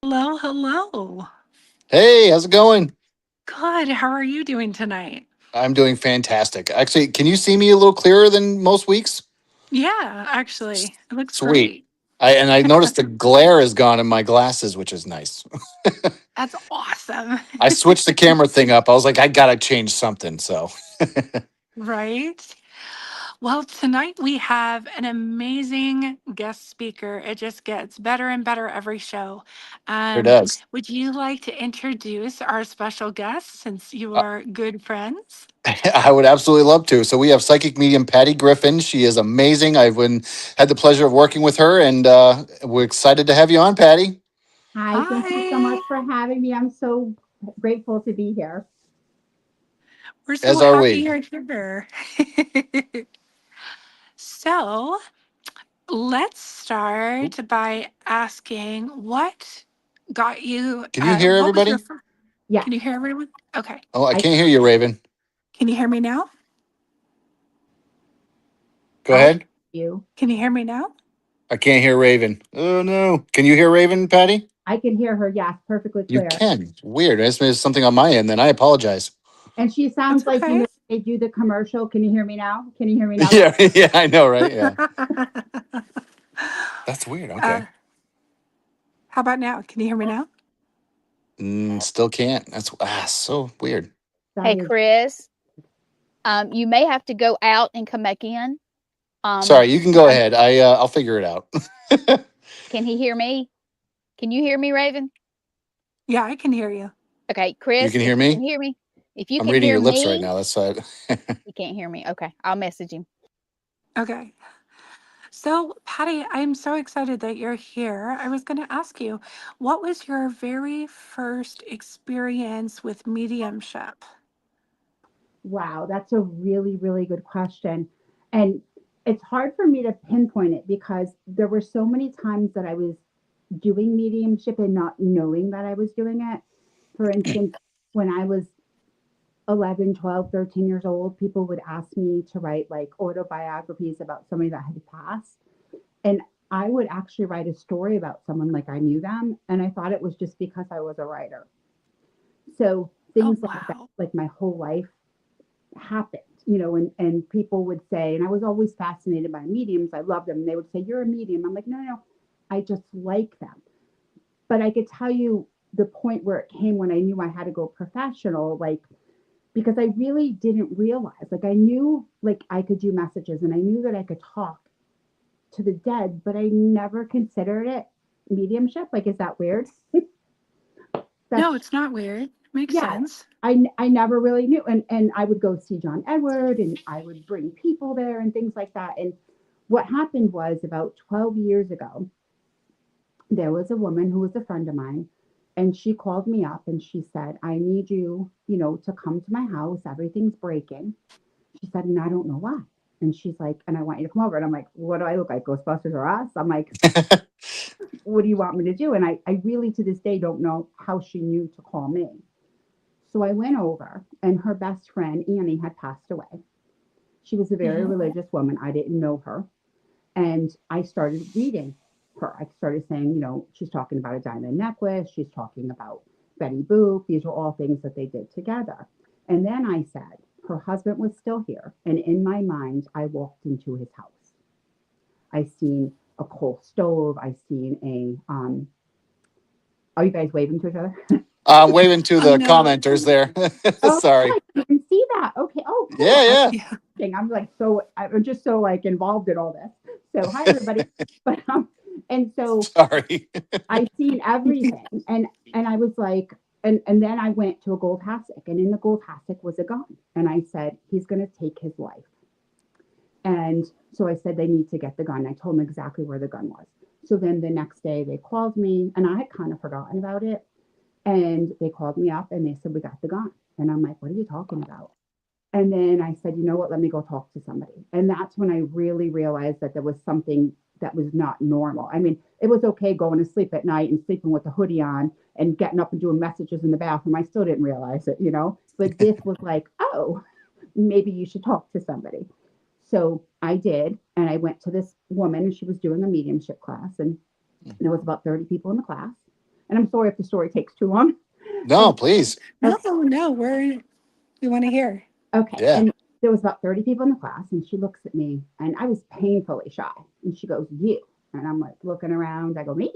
Hello, hello. Hey, how's it going? Good. How are you doing tonight? I'm doing fantastic. Actually, can you see me a little clearer than most weeks? Yeah, actually, it looks Sweet. great. I noticed the glare is gone in my glasses, which is nice. That's awesome. I switched the camera thing up. I was like, I gotta change something. So Right? Well, tonight we have an amazing guest speaker. It just gets better and better every show. here it Um, does. would you like to introduce our special guest since you Uh, are good friends? I would absolutely love to. So we have Psychic Medium Patty Griffin. She is amazing. Had the pleasure of working with her, and we're excited to have you on, Patty. Hi, thank you so Hi. much for having me. I'm so grateful to be here. We're so As are happy we. you're here. So, let's Oop. start by asking what got you, Can you hear what was your everybody? first, Yes, can you hear everyone? Okay. Oh, I I can't hear you, Raven. Can you hear me now? Go I ahead. you. Can you hear me now? I can't hear Raven. Oh no. Can you hear Raven, Patty? I can hear her. Yes, perfectly You clear. can. Weird. There's something on my end. Then I apologize. And she That's sounds like okay. they do the commercial. Can you hear me now? Can you hear me now? Yeah, yeah, I know, right? Yeah, that's weird. uh, Okay, how about now? Can you hear me now? still can't. That's so weird. That Hey, is Chris, you may have to go out and come back in. Sorry, you can go Raven, ahead. I'll figure it out. can he hear me? Can you hear me, Raven? Yeah, I can hear you. Okay, You Chris, can if hear you can me. hear me, if you I'm can reading hear your lips right me, now. That's why. he can't hear me. Okay, I'll message him. Okay. So, Patty, I'm so excited that you're here. I was going to ask you, what was your very first experience with mediumship? wow. That's a really, really good question. And it's hard for me to pinpoint it because there were so many times that I was doing mediumship and not knowing that I was doing it. For instance, when I was 11, 12, 13 years old, people would ask me to write like autobiographies about somebody that had passed. And I would actually write a story about someone like I knew them. And I thought it was just because I was a writer. So Oh, things like that, wow. like my whole life happened, and people would say, and I was always fascinated by mediums. I loved them. And they would say, "You're a medium." I'm like, no, no, no. I just like them. But I could tell you the point where it came when I knew I had to go professional, like because I really didn't realize. Like I knew like I could do messages and I knew that I could talk to the dead, but I never considered it mediumship. Like, is that weird? No, That's it's not weird. Makes yeah. sense. I never really knew. And I would go see John Edward and I would bring people there and things like that. And what happened was about 12 years ago, there was a woman who was a friend of mine and she called me up and she said, I need you, to come to my house. Everything's breaking. She said, and I don't know why. And she's like, and I want you to come over. And I'm like, what do I look like? Ghostbusters or us? I'm like, what do you want me to do? And I really to this day don't know how she knew to call me. So I went over and her best friend, Annie, had passed away. She was a very Hmm. religious woman. I didn't know her. And I started reading her. I started saying, she's talking about a diamond necklace. She's talking about Betty Boop. These are all things that they did together. And then I said, her husband was still here. And in my mind, I walked into his house. I seen a coal stove. I seen are you guys waving to each other? I'm waving to the No. commenters there. Oh, Sorry. I didn't see that. Okay. Oh, cool. Yeah, yeah. Yeah. I'm like, I'm just so like involved in all this. So hi everybody. But and so Sorry. I seen everything, and I was like, and then I went to a gold hassock, and in the gold hassock was a gun, and I said he's going to take his life, and so I said they need to get the gun. I told them exactly where the gun was. So then the next day they called me, and I had kind of forgotten about it, and they called me up and they said we got the gun, and I'm like, what are you talking about? And then I said, you know what, let me go talk to somebody. And that's when I really realized that there was something that was not normal. I mean, it was okay going to sleep at night and sleeping with a hoodie on and getting up and doing messages in the bathroom. I still didn't realize it, you know, but this was like, oh, maybe you should talk to somebody. So I did. And I went to this woman and she was doing a mediumship class. And there was about 30 people in the class. And I'm sorry if the story takes too long. No, And please. No, okay, no, we want to hear. okay. Yeah. And there was about 30 people in the class, and she looks at me, and I was painfully shy. And she goes, you. And I'm like looking around. I go, me.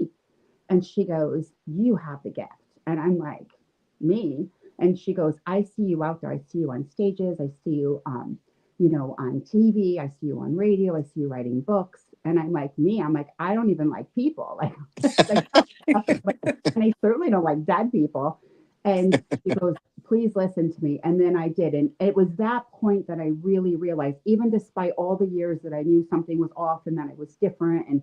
And she goes, you have the gift. And I'm like, me. And she goes, I see you out there. I see you on stages. I see you, on TV. I see you on radio. I see you writing books. And I'm like, me. I'm like, I don't even like people. Like, and I certainly don't like dead people. And she goes, please listen to me. And then I did. And it was that point that I really realized, even despite all the years that I knew something was off and that it was different and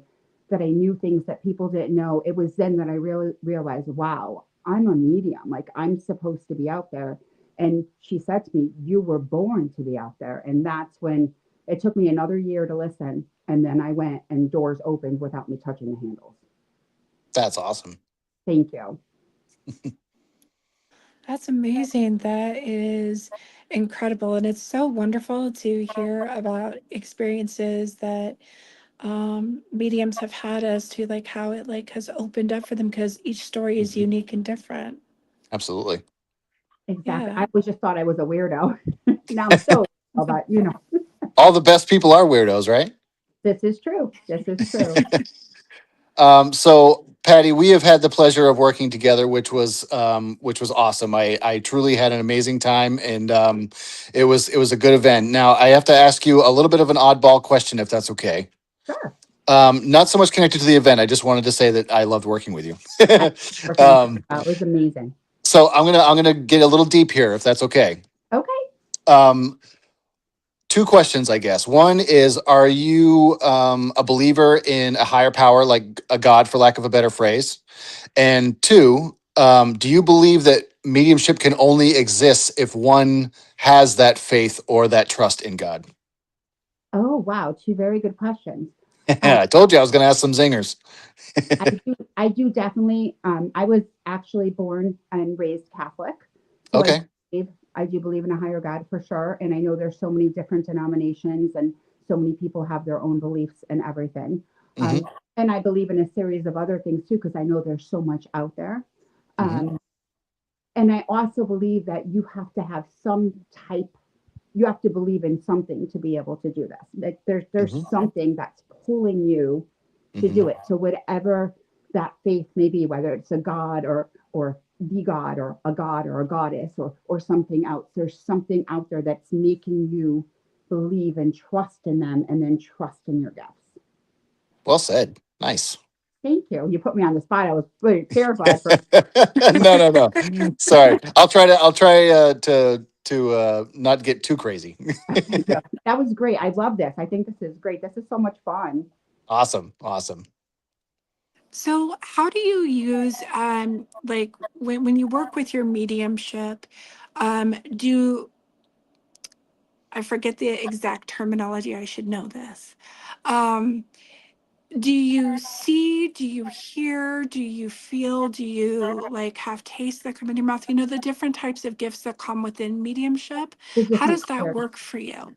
that I knew things that people didn't know, it was then that I really realized, wow, I'm a medium. Like I'm supposed to be out there. And she said to me, you were born to be out there. And that's when it took me another year to listen. And then I went and doors opened without me touching the handles. That's awesome. Thank you. That's amazing. That is incredible. And it's so wonderful to hear about experiences that mediums have had as to like how it like has opened up for them because each story is Mhm. unique and different. Absolutely. Exactly. Yeah. I always just thought I was a weirdo. Now I'm still, but All the best people are weirdos, right? this is true. This is true. So Patty, we have had the pleasure of working together, which was awesome. I truly had an amazing time, and it was a good event. Now I have to ask you a little bit of an oddball question, if that's okay. Sure. Not so much connected to the event. I just wanted to say that I loved working with you. I working with um, it was amazing. so I'm gonna get a little deep here, if that's okay. Okay. Um, Two questions, I guess. One is, are you a believer in a higher power, like a God, for lack of a better phrase? And two, do you believe that mediumship can only exist if one has that faith or that trust in God? Oh wow, two very good questions. Um, I told you I was going to ask some zingers. I do definitely. I was actually born and raised Catholic, so Okay. believe, I do believe in a higher God for sure. And I know there's so many different denominations, and so many people have their own beliefs and everything. Um, Hmm. and I believe in a series of other things too, because I know there's so much out there. Hmm. Um, and I also believe that you have to have some type. You have to believe in something to be able to do this. Like there's Hmm. something that's pulling you to Hmm. do it. So whatever that faith may be, whether it's a god or the god or a goddess or something else, there's something out there that's making you believe and trust in them and then trust in your gifts. Well said. Nice. Thank you. You put me on the spot. I was really terrified for No, no, no. Sorry. I'll try to not get too crazy. okay, good. That was great. I love this. I think this is great. This is so much fun. Awesome. Awesome. So how do you use like when you work with your mediumship, do I forget the exact terminology, I should know this. Um, do you see, do you hear, do you feel, do you like have tastes that come in your mouth? You know, the different types of gifts that come within mediumship. The How different does that clairs. work for you?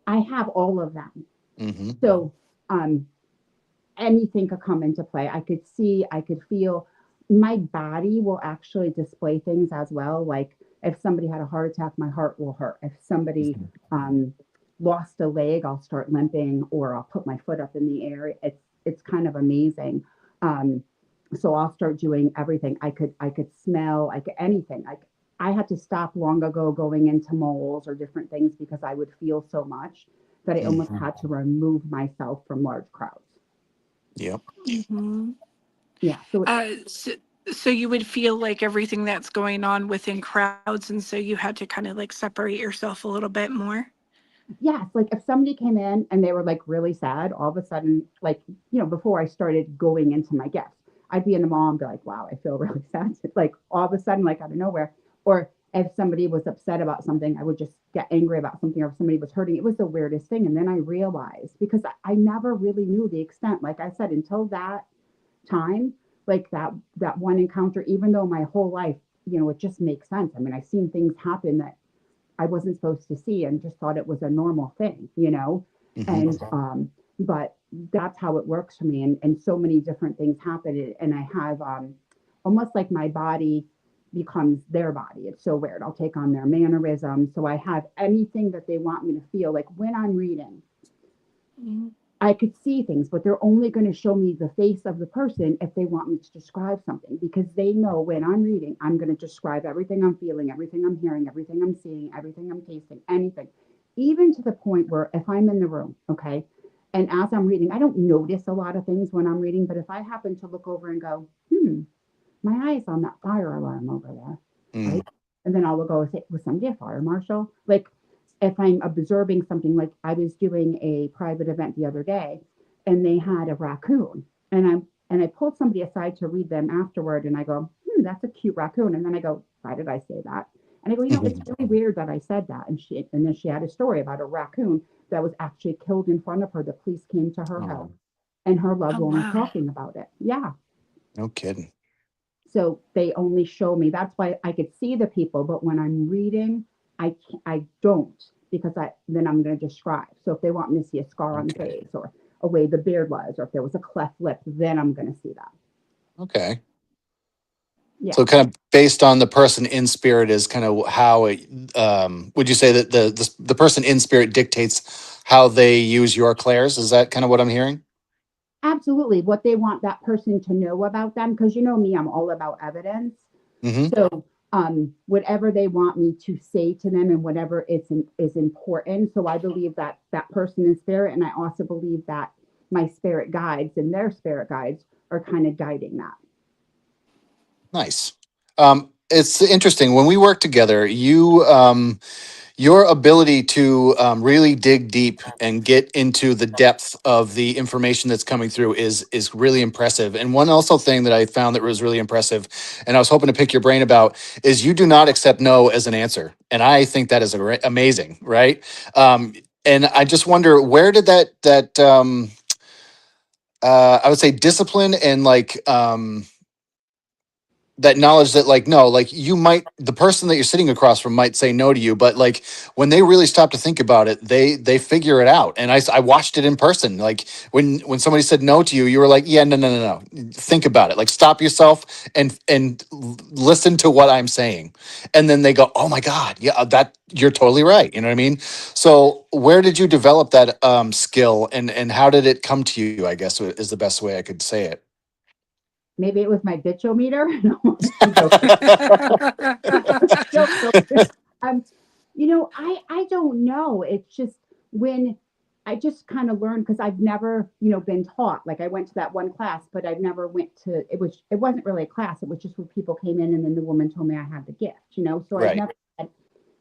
I have all of them. Hmm. So um anything could come into play. I could see, I could feel. My body will actually display things as well. Like if somebody had a heart attack, my heart will hurt. If somebody um, lost a leg, I'll start limping, or I'll put my foot up in the air. It's kind of amazing. Um, so I'll start doing everything. I could smell, I could anything. Like I had to stop long ago going into malls or different things because I would feel so much that I almost Hmm. had to remove myself from large crowds. Yep. Hmm. Yeah. So So, so you would feel like everything that's going on within crowds, and so you had to kind of like separate yourself a little bit more. yes, like if somebody came in and they were like really sad, all of a sudden, like, before I started going into my gifts, I'd be in the mall and be like, wow, I feel really sad. Like all of a sudden, like out of nowhere. Or if somebody was upset about something, I would just get angry about something, or if somebody was hurting. It was the weirdest thing. And then I realized, because I never really knew the extent, like I said, until that time, like that one encounter, even though my whole life, it just makes sense. I mean, I've seen things happen that I wasn't supposed to see and just thought it was a normal thing. Mhm. And but that's how it works for me. And so many different things happen. And I have almost like my body becomes their body. It's so weird. I'll take on their mannerisms. So I have anything that they want me to feel. Like when I'm reading, Mhm. I could see things, but they're only going to show me the face of the person if they want me to describe something, because they know when I'm reading, I'm going to describe everything I'm feeling, everything I'm hearing, everything I'm seeing, everything I'm tasting, anything, even to the point where if I'm in the room, okay, and as I'm reading, I don't notice a lot of things when I'm reading, but if I happen to look over and go, my eye's on that fire alarm over there, Mm. right? And then I'll go and say, was somebody a fire marshal? Like, if I'm observing something, like I was doing a private event the other day and they had a raccoon, and I pulled somebody aside to read them afterward, and I go, that's a cute raccoon. And then I go, why did I say that? And I go, it's really weird that I said that. And then she had a story about a raccoon that was actually killed in front of her. The police came to her house Oh, and her loved Oh, one was wow. talking about it. Yeah. no kidding. So they only show me. That's why I could see the people, but when I'm reading, I don't, because then I'm going to describe. So if they want me to see a scar on the Okay. face, or a way the beard was, or if there was a cleft lip, then I'm going to see that. Okay. Yeah, So kind of based on the person in spirit is kind of how it, would you say that the person in spirit dictates how they use your clairs? Is that kind of what I'm hearing? absolutely. What they want that person to know about them, because you know me, I'm all about evidence. Hmm. So whatever they want me to say to them, and whatever is important. So I believe that that person in spirit, and I also believe that my spirit guides and their spirit guides are kind of guiding that. Nice. It's interesting when we work together. Your ability to really dig deep and get into the depth of the information that's coming through is really impressive. And one also thing that I found that was really impressive, and I was hoping to pick your brain about, is you do not accept no as an answer, and I think that is amazing, right? And I just wonder, where did that I would say discipline and like that knowledge that like no, like you might, the person that you're sitting across from might say no to you, but like when they really stop to think about it, they figure it out. And I watched it in person. Like when somebody said no to you, you were like, yeah, no, no, no, no, think about it, like stop yourself and listen to what I'm saying. And then they go, oh my god, yeah, that you're totally right, you know what I mean? So where did you develop that skill, and how did it come to you, I guess is the best way I could say it. Maybe it was my bitchometer. No, I'm joking. Joke. Um, I don't know. It's just when I just kind of learned, because I've never, been taught. Like I went to that one class, but I never went to. It wasn't really a class. It was just where people came in, and then the woman told me I had the gift. So I've Right. never had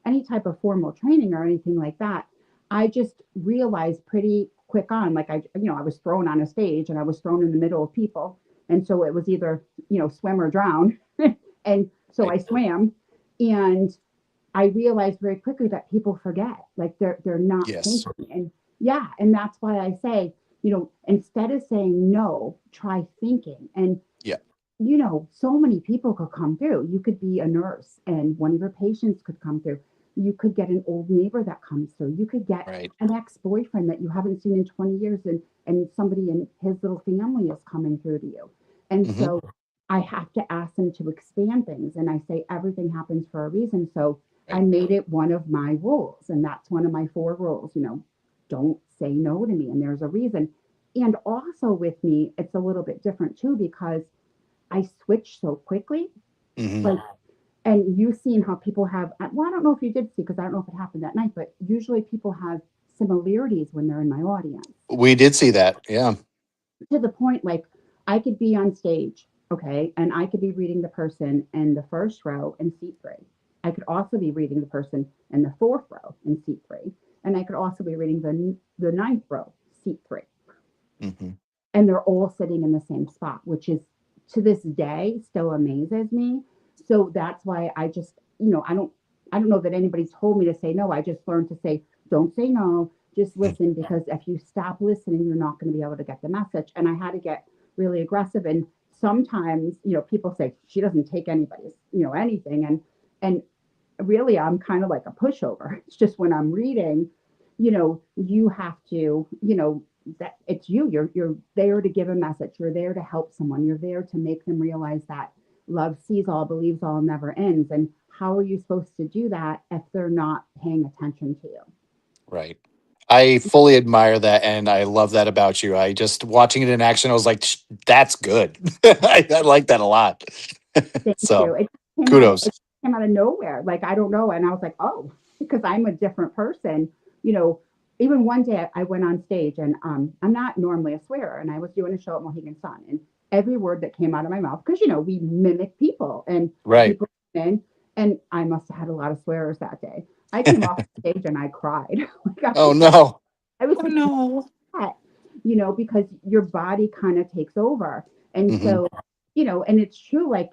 any type of formal training or anything like that. I just realized pretty quick on, like I was thrown on a stage and I was thrown in the middle of people, and so it was either swim or drown, and so Right. I swam, and I realized very quickly that people forget, like they're not Yes. thinking, and yeah, and that's why I say, instead of saying no, try thinking, and Yeah. so many people could come through. You could be a nurse and one of your patients could come through. You could get an old neighbor that comes through. You could get Right. an ex-boyfriend that you haven't seen in 20 years, and somebody in his little family is coming through to you. And Hmm. so I have to ask them to expand things. And I say everything happens for a reason. So I Right. made it one of my rules. And that's one of my 4 rules, don't say no to me. And there's a reason. And also with me, it's a little bit different too, because I switch so quickly. Hmm. Like, and you've seen how people have, well, I don't know if you did see, because I don't know if it happened that night, but usually people have similarities when they're in my audience, We did see that. Yeah. to the point like I could be on stage, okay, and I could be reading the person in the first row in seat 3. I could also be reading the person in the fourth row in seat 3. And I could also be reading the ninth row, seat 3. Hmm. And they're all sitting in the same spot, which is to this day still amazes me. So that's why I just, I don't I don't know that anybody's told me to say no. I just learned to say, don't say no, just listen, because if you stop listening, you're not going to be able to get the message. And I had to get really aggressive. And sometimes, people say she doesn't take anybody's, anything. And really, I'm kind of like a pushover. It's just when I'm reading, you have to, that it's you're there to give a message. You're there to help someone. You're there to make them realize that love sees all, believes all, never ends. And how are you supposed to do that if they're not paying attention to you? Right. I fully admire that, and I love that about you. I just watching it in action, I was like, that's good. I like that a lot. Thank So you. kudos. It came out of nowhere. Like, I don't know. And I was like, oh, because I'm a different person. Even one day I went on stage, and I'm not normally a swearer, and I was doing a show at Mohegan Sun, and every word that came out of my mouth, because we mimic people, and Right. people come in, and I must have had a lot of swearers that day. I came off the stage and I cried. Oh no. I was Oh like, no. that, because your body kind of takes over. And Hmm. so, and it's true, like,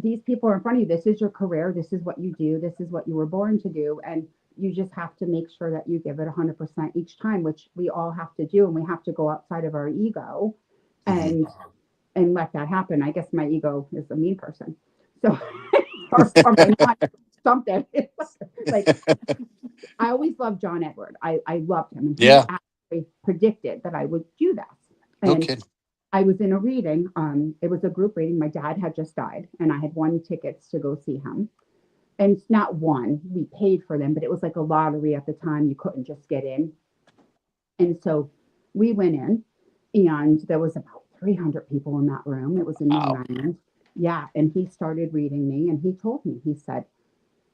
these people are in front of you. This is your career. This is what you do. This is what you were born to do. And you just have to make sure that you give it 100% each time, which we all have to do. And we have to go outside of our ego Hmm. and let that happen. I guess my ego is a mean person. So, or my mind, something. Like, I always loved John Edward. I loved him. And he Yeah. actually predicted that I would do that. No And kidding. I was in a reading. It was a group reading. My dad had just died, and I had won tickets to go see him. And it's not one, we paid for them, but it was like a lottery at the time. You couldn't just get in. And so we went in, and there was about 300 people in that room. It was in Long Wow. Island. Yeah. And he started reading me, and he told me, he said,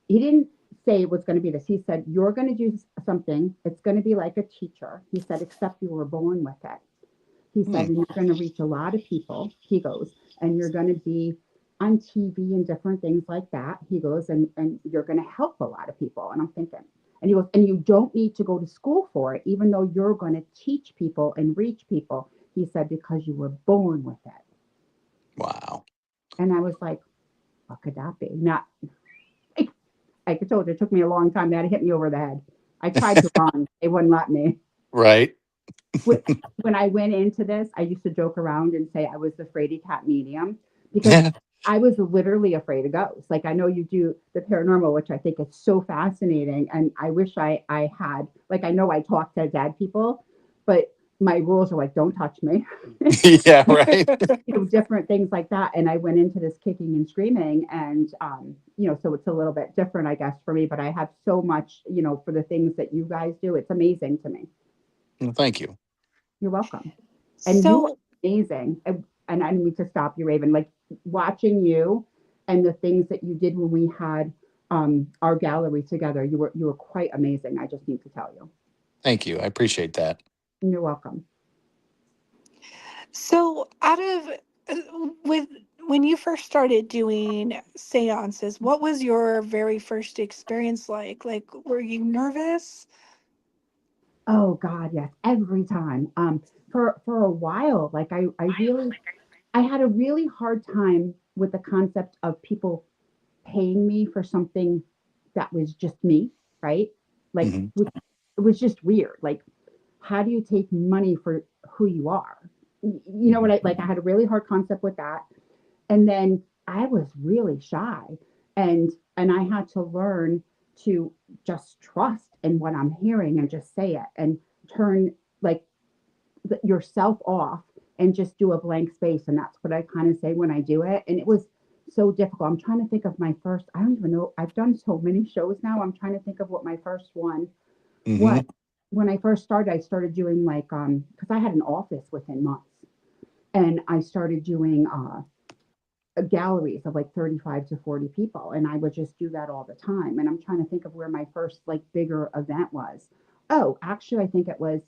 he didn't say it was going to be this. He said, you're going to do something. It's going to be like a teacher. He said, except you were born with it. He said, Hmm. and you're going to reach a lot of people. He goes, and you're going to be on TV and different things like that. He goes, and you're going to help a lot of people. And I'm thinking, and he goes, and you don't need to go to school for it, even though you're going to teach people and reach people. He said, because you were born with it. Wow. And I was like, what could that be? Not, I told you, it took me a long time. That hit me over the head. I tried to run. They wouldn't let me. Right. When I went into this, I used to joke around and say I was the fraidy cat medium, because Yeah. I was literally afraid of ghosts. Like, I know you do the paranormal, which I think is so fascinating. And I wish I had, like, I know I talk to dead people, but my rules are like, don't touch me. Yeah. Right. Different things like that. And I went into this kicking and screaming, and so it's a little bit different, I guess, for me. But I have so much, for the things that you guys do. It's amazing to me. Well, thank you. You're welcome. And you are So, amazing. And I didn't mean to stop you, Raven. Like, watching you and the things that you did when we had our gallery together, you were quite amazing. I just need to tell you. Thank you. I appreciate that. You're welcome. so out of with when you first started doing seances, what was your very first experience like? Like, were you nervous? Oh God, yes. Every time. For a while, like, I had a really hard time with the concept of people paying me for something that was just me, right? Like, Hmm. it was just weird. Like, how do you take money for who you are? You know Hmm. what I like? I had a really hard concept with that. And then I was really shy, and I had to learn to just trust in what I'm hearing and just say it, and turn, like, yourself off and just do a blank space. And that's what I kind of say when I do it. And it was so difficult. I'm trying to think of my first, I don't even know. I've done so many shows now. I'm trying to think of what my first one was. Hmm. When I first started, I started doing, like, because I had an office within months, and I started doing galleries of like 35 to 40 people. And I would just do that all the time. And I'm trying to think of where my first, like, bigger event was. Oh, actually, I think it was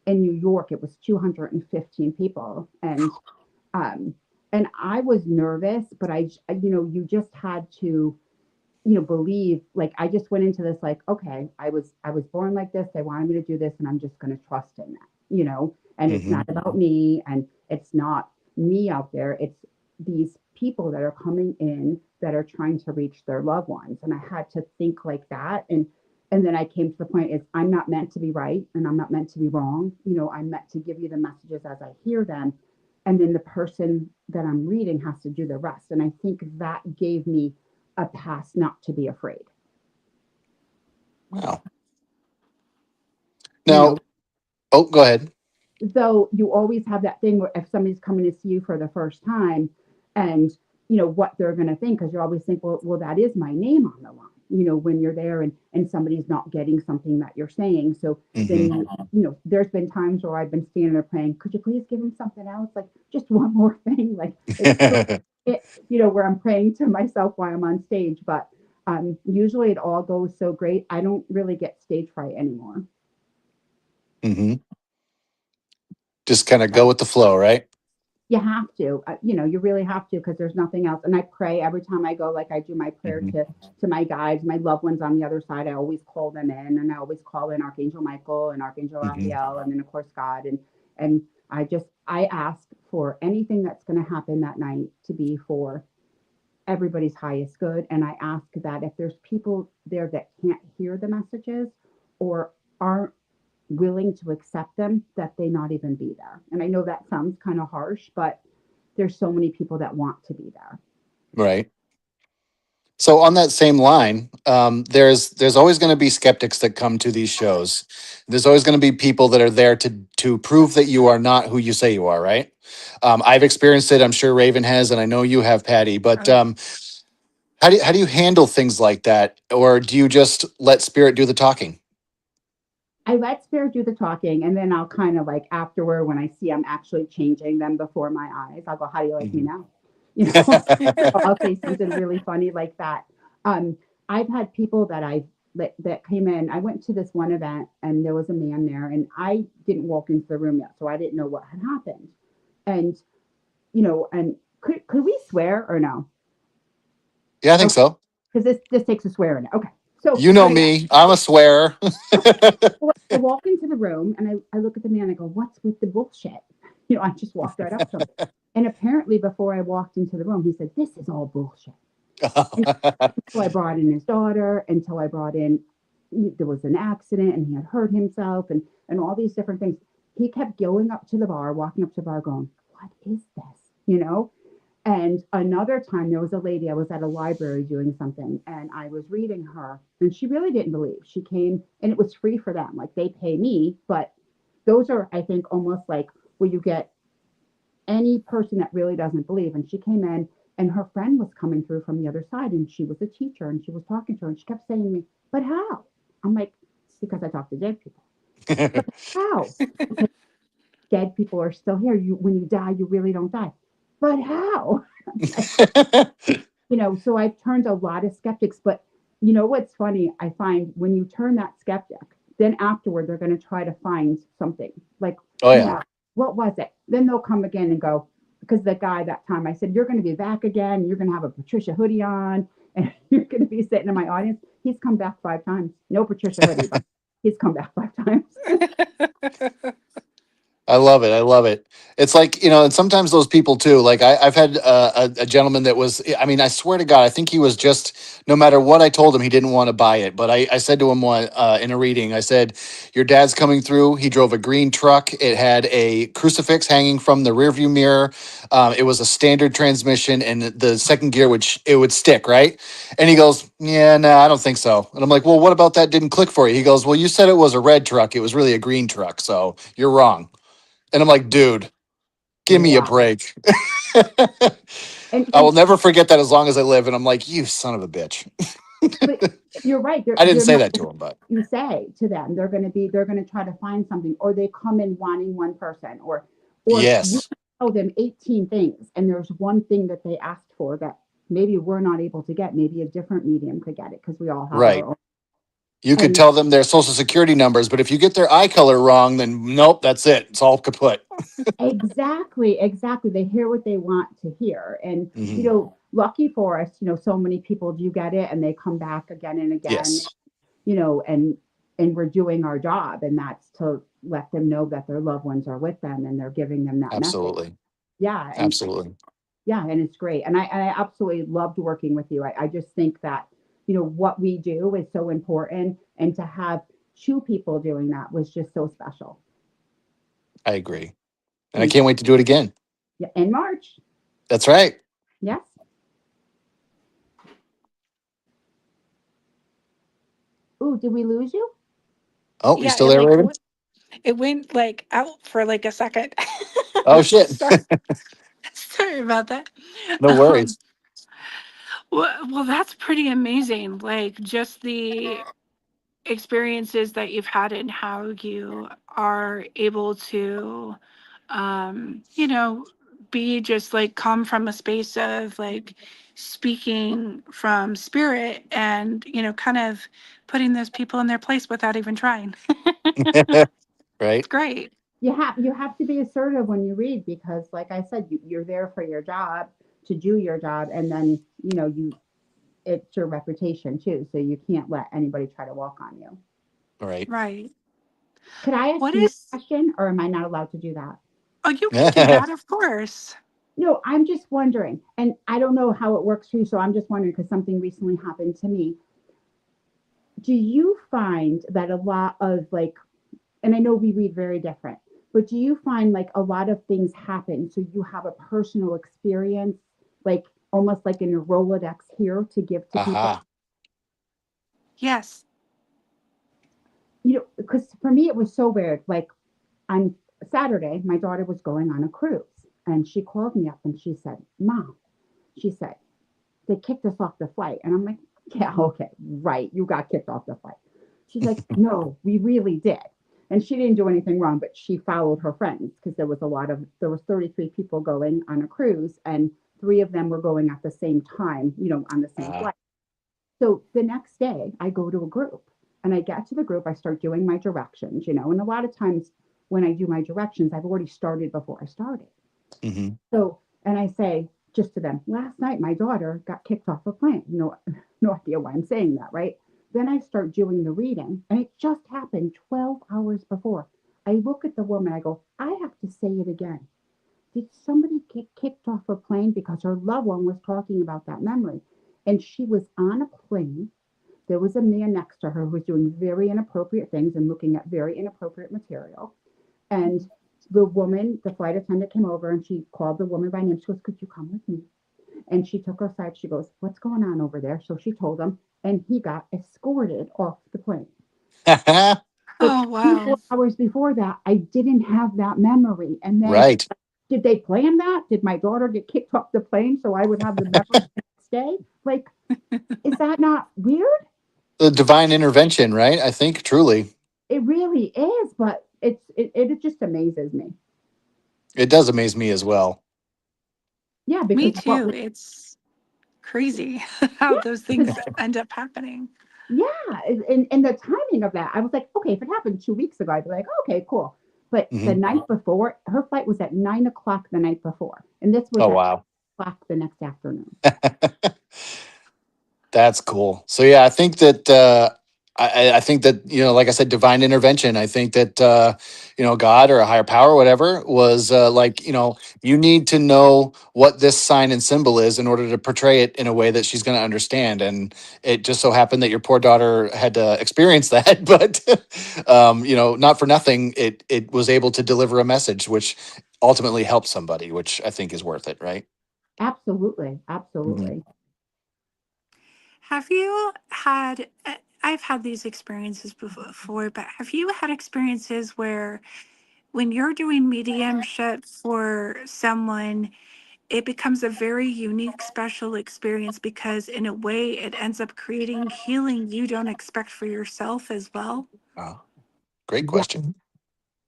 in New York. It was 215 people. Um, and I was nervous, but you just had to, believe. Like, I just went into this like, okay, I was born like this. They wanted me to do this, and I'm just going to trust in that. And it's Hmm. not about me, and it's not me out there. It's these people that are coming in that are trying to reach their loved ones. And I had to think like that. And then I came to the point is I'm not meant to be right and I'm not meant to be wrong. I'm meant to give you the messages as I hear them. And then the person that I'm reading has to do the rest. And I think that gave me a pass not to be afraid. Wow. Now, oh, go ahead. So you always have that thing where if somebody's coming to see you for the first time and what they're going to think, because you always think, well, that is my name on the line, when you're there and somebody's not getting something that you're saying. So then, there's been times where I've been standing there praying, could you please give him something else? Like just one more thing, like, where I'm praying to myself while I'm on stage. But usually it all goes so great. I don't really get stage fright anymore. Mm-hmm. Just kind of go with the flow, right? You have to, you really have to, because there's nothing else. And I pray every time I go, like I do my prayer to my guides, my loved ones on the other side. I always call them in, and I always call in Archangel Michael and Archangel Raphael, and then of course God. And I ask for anything that's going to happen that night to be for everybody's highest good. And I ask that if there's people there that can't hear the messages or aren't willing to accept them, that they not even be there. And I know that sounds kind of harsh, but there's so many people that want to be there. Right. So on that same line, there's always going to be skeptics that come to these shows. There's always going to be people that are there to prove that you are not who you say you are, right? I've experienced it. I'm sure Raven has, and I know you have, Patty. But how do you handle things like that, or do you just let spirit do the talking? I let spirit do the talking, and then I'll kind of like afterward, when I see I'm actually changing them before my eyes, I'll go, how do you like me now? I'll say something really funny like that. I've had people that came in. I went to this one event and there was a man there, and I didn't walk into the room yet, so I didn't know what had happened. And and could we swear or no? Yeah, I think so. Because this takes a swear in it. Okay. So You know me, I'm a swearer. I walk into the room and I look at the man. I go, "What's with the bullshit?" I just walked right up to him. And apparently, before I walked into the room, he said, "This is all bullshit." So I brought in his daughter. Until I brought in, there was an accident and he had hurt himself and all these different things. He kept going up to the bar, walking up to the bar, going, "What is this?" And another time there was a lady, I was at a library doing something and I was reading her and she really didn't believe. She came and it was free for them. Like they pay me, but those are, I think, almost like where you get any person that really doesn't believe. And she came in and her friend was coming through from the other side and she was a teacher and she was talking to her and she kept saying to me, "But how?" I'm like, "Because I talk to dead people." "But how?" "Because dead people are still here. When you die, you really don't die." "But how?" So I've turned a lot of skeptics, but what's funny, I find when you turn that skeptic, then afterward they're going to try to find something like, oh yeah, what was it? Then they'll come again and go, because the guy that time I said, "You're going to be back again. You're going to have a Patricia hoodie on and you're going to be sitting in my audience." He's come back 5 times. No Patricia hoodie, but he's come back 5 times. I love it. I love it. It's like, and sometimes those people too, like I've had a gentleman that was, I mean, I swear to God, I think he was just, no matter what I told him, he didn't want to buy it. But I said to him in a reading, I said, "Your dad's coming through. He drove a green truck. It had a crucifix hanging from the rearview mirror. It was a standard transmission and the second gear, it would stick, right?" And he goes, "Yeah, no, I don't think so." And I'm like, "Well, what about that didn't click for you?" He goes, "Well, you said it was a red truck. It was really a green truck. So you're wrong." And I'm like, "Dude, give me a Wow. break." And I will never forget that as long as I live. And I'm like, "You son of a bitch." but you're right. I didn't They're say not that to him, but you say to them. They're going to try to find something, or they come in wanting one person, or you yes, tell them 18 things and there's one thing that they asked for that maybe we're not able to get. Maybe a different medium could get it because we all have our right. own. You could And tell them their social security numbers, but if you get their eye color wrong, then nope, that's it. It's all kaput. exactly. They hear what they want to hear. And, Hmm. lucky for us, so many people do get it and they come back again and again, Yes, and we're doing our job. And that's to let them know that their loved ones are with them and they're giving them that message. absolutely. Yeah. And, Absolutely. Yeah, and it's great. And I absolutely loved working with you. I just think that, what we do is so important. And to have two people doing that was just so special. I agree. And I And can't wait to do it again. yeah, in March. That's right. Yes. Ooh, did we lose you? Oh, you Yeah, still there, Raven? it went like out for like a second. Oh, shit. Sorry, sorry about that. No Um, worries. well, that's pretty amazing. Like just the experiences that you've had and how you are able to, you know, be just like come from a space of like speaking from spirit and, kind of putting those people in their place without even trying. It's Right. great. You have to be assertive when you read, because like I said, you're there for your job, to do your job, and then it's your reputation too, so you can't let anybody try to walk on you. Right. Right. Could I ask What you a is, question, or am I not allowed to do that? oh, you can do that, of course. No, I'm just wondering, and I don't know how it works for you, so I'm just wondering because something recently happened to me. Do you find that a lot of like, and I know we read very different, but do you find like a lot of things happen so you have a personal experience, like almost like in a Rolodex here to give to people? Aha. Yes. Because for me it was so weird. Like on Saturday, my daughter was going on a cruise, and she called me up and she said, "Mom," she said, "they kicked us off the flight." And I'm like, "Yeah, okay, right. You got kicked off the flight." She's like, "No, we really did." And she didn't do anything wrong, but she followed her friends because there was 33 people going on a cruise, and three of them were going at the same time, on the same Ah. flight. So the next day I go to a group, and I get to the group, I start doing my directions, and a lot of times when I do my directions, I've already started before I started. Mm-hmm. So, and I say just to them, last night my daughter got kicked off a plane. No, no idea why I'm saying that, right? Then I start doing the reading, and it just happened 12 hours before. I look at the woman, I go, I have to say it again. Did somebody get kicked off a plane? Because her loved one was talking about that memory. And she was on a plane. There was a man next to her who was doing very inappropriate things and looking at very inappropriate material. And the flight attendant came over and she called the woman by name. She goes, "Could you come with me?" And she took her aside. She goes, "What's going on over there?" So she told him, and he got escorted off the plane. But Oh, 24 wow. hours before that, I didn't have that memory. And then, Right. did they plan that? Did my daughter get kicked off the plane so I would have the memory the next day? Like, is that not weird? The divine intervention, right? I think truly It really is, but it just amazes me. it does amaze me as well. Yeah, Me because too. It's crazy how yeah, those because things end up happening. yeah, and the timing of that, I was like, okay, if it happened 2 weeks ago, I'd be like, okay, cool. But the Hmm. night before, her flight was at 9 o'clock the night before, and this was Oh, at wow. o'clock the next afternoon. That's cool. So yeah, I think that I think that like I said, divine intervention. I think that God or a higher power, whatever, was like you need to know what this sign and symbol is in order to portray it in a way that she's going to understand. And it just so happened that your poor daughter had to experience that, but not for nothing, it was able to deliver a message which ultimately helped somebody, which I think is worth it, right? Absolutely, Mhm. absolutely. Have you had, I've had these experiences before, but have you had experiences where when you're doing mediumship for someone, it becomes a very unique, special experience because, in a way, it ends up creating healing you don't expect for yourself as well? Wow. Great Yeah, question.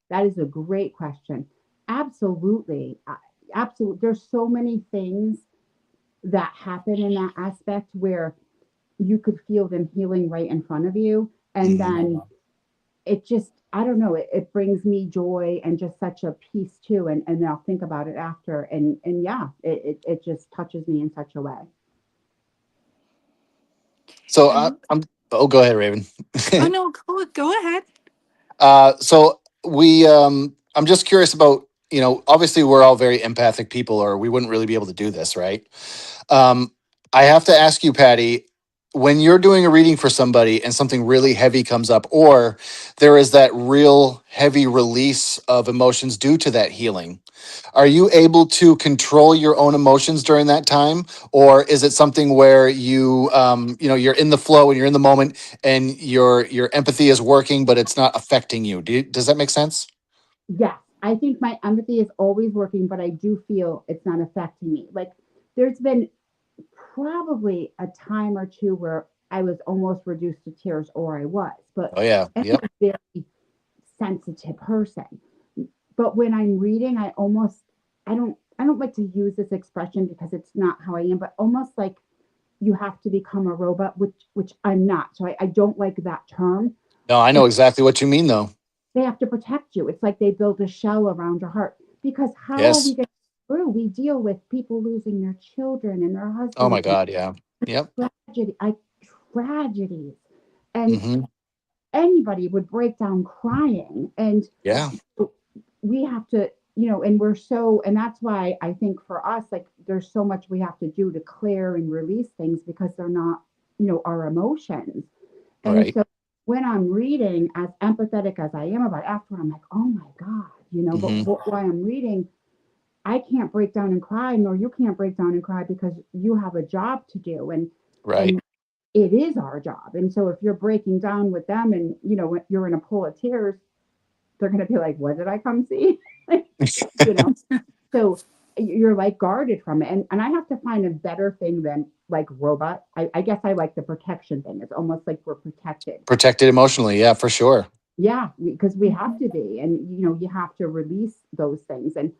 that is a great question. Absolutely, absolutely. There's so many things that happen in that aspect where you could feel them healing right in front of you, and Hmm. then it just, I don't know, it brings me joy and just such a peace too, and I'll think about it after, and yeah, it just touches me in such a way. So And, I'm. Oh, go ahead, Raven. oh no, go ahead. So I'm just curious about. obviously we're all very empathic people, or we wouldn't really be able to do this, right? Um, I have to ask you, Patty, when you're doing a reading for somebody and something really heavy comes up, or there is that real heavy release of emotions due to that healing, are you able to control your own emotions during that time? Or is it something where you're in the flow and you're in the moment and your empathy is working, but it's not affecting you? Does that make sense? Yes, I think my empathy is always working, but I do feel it's not affecting me. Like there's been probably a time or two where I was almost reduced to tears, or I was, but Oh yeah. I'm Yep. a very sensitive person. But when I'm reading, I don't like to use this expression because it's not how I am, but almost like you have to become a robot, which I'm not. So I don't like that term. No, I know exactly what you mean though. They have to protect you. It's like they build a shell around your heart. Because how are we Yes. getting through? We deal with people losing their children and their Oh my husbands and God. Yeah. Yep. tragedies. And Hmm. anybody would break down crying. And Yeah. we have to, and we're so, and that's why I think for us, like there's so much we have to do to clear and release things because they're not, our emotions. And Right. so when I'm reading, as empathetic as I am about it, after I'm like, oh my God, but Hmm. while I'm reading, I can't break down and cry, nor you can't break down and cry because you have a job to do. Right. And it is our job. And so if you're breaking down with them and, you're in a pool of tears, they're going to be like, what did I come see? you know, so you're like guarded from it. And I have to find a better thing than like robot. I guess I like the protection thing. It's almost like we're protected. Protected emotionally. Yeah, for sure. Yeah, because we have to be. And, you have to release those things. And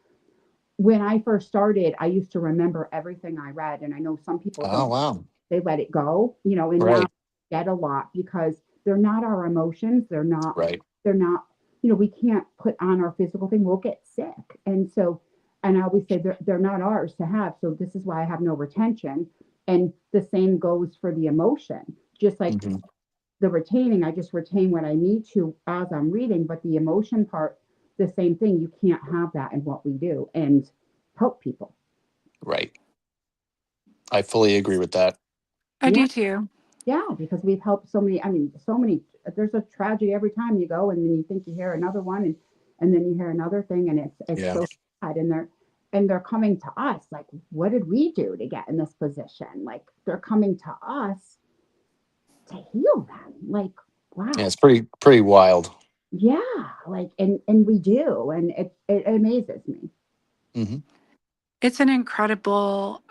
when I first started, I used to remember everything I read. And I know some people Oh don't, wow. they let it go, and now Right. I get a lot because they're not our emotions. Right. They're not, we can't put on our physical thing. We'll get sick. And so, and I always say they're not ours to have. So this is why I have no retention. And the same goes for the emotion. Just like Hmm. the retaining, I just retain what I need to as I'm reading, but the emotion part, the same thing. You can't have that in what we do and help people. Right. I fully agree with that. I Yeah. do too. Yeah, because we've helped so many. I mean, so many. There's a tragedy every time you go, and then you think you hear another one, and then you hear another thing, and it's Yeah. so sad. And they're coming to us like, what did we do to get in this position? Like they're coming to us to heal them. Like, Yeah. wow, It's pretty wild. yeah, like, and we do, and it amazes me. Hmm. It's an incredible,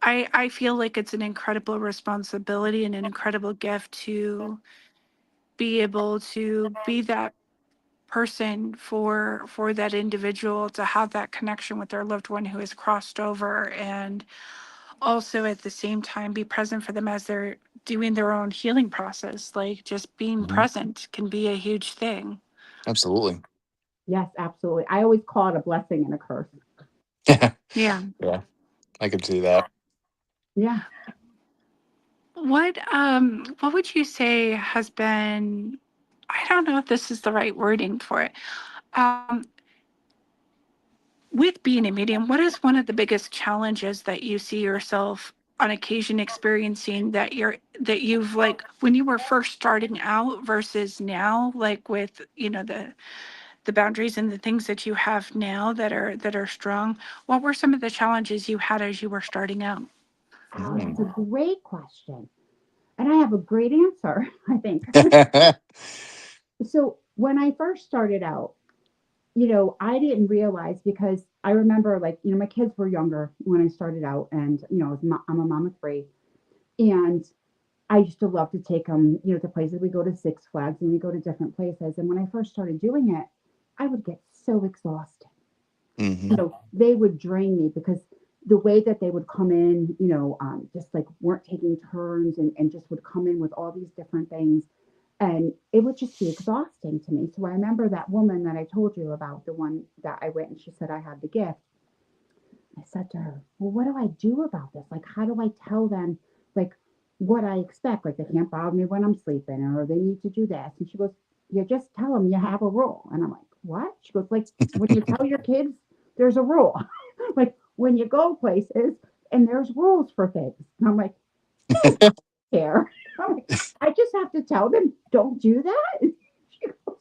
I feel like it's an incredible responsibility and an incredible gift to be able to be that person for that individual, to have that connection with their loved one who has crossed over, and also at the same time be present for them as they're doing their own healing process. Like just being Hmm. present can be a huge thing. Absolutely. Yes, absolutely. I always call it a blessing and a curse. Yeah. Yeah. I could see that. Yeah. What would you say has been, I don't know if this is the right wording for it. Um with being a medium, what is one of the biggest challenges that you see yourself on occasion experiencing, that you've, like, when you were first starting out versus now, like with, the boundaries and the things that you have now that are strong? What were some of the challenges you had as you were starting out? Wow, that's Mm. a great question. And I have a great answer, I think. So when I first started out, I didn't realize because I remember like, my kids were younger when I started out and, I'm a mom of three and I used to love to take them, to places. We go to Six Flags and we go to different places. And when I first started doing it, I would get so exhausted. Hmm. They would drain me because the way that they would come in, just like weren't taking turns and just would come in with all these different things. And it would just be exhausting to me. So I remember that woman that I told you about, the one that I went and she said I had the gift. I said to her, well, what do I do about this? Like, how do I tell them, like, what I expect? Like, they can't bother me when I'm sleeping or they need to do this. And she goes, you just tell them you have a rule. And I'm like, what? She goes, like, when you tell your kids there's a rule. Like, when you go places and there's rules for things. And I'm like, no, care. I'm like, I just have to tell them, don't do that. She goes,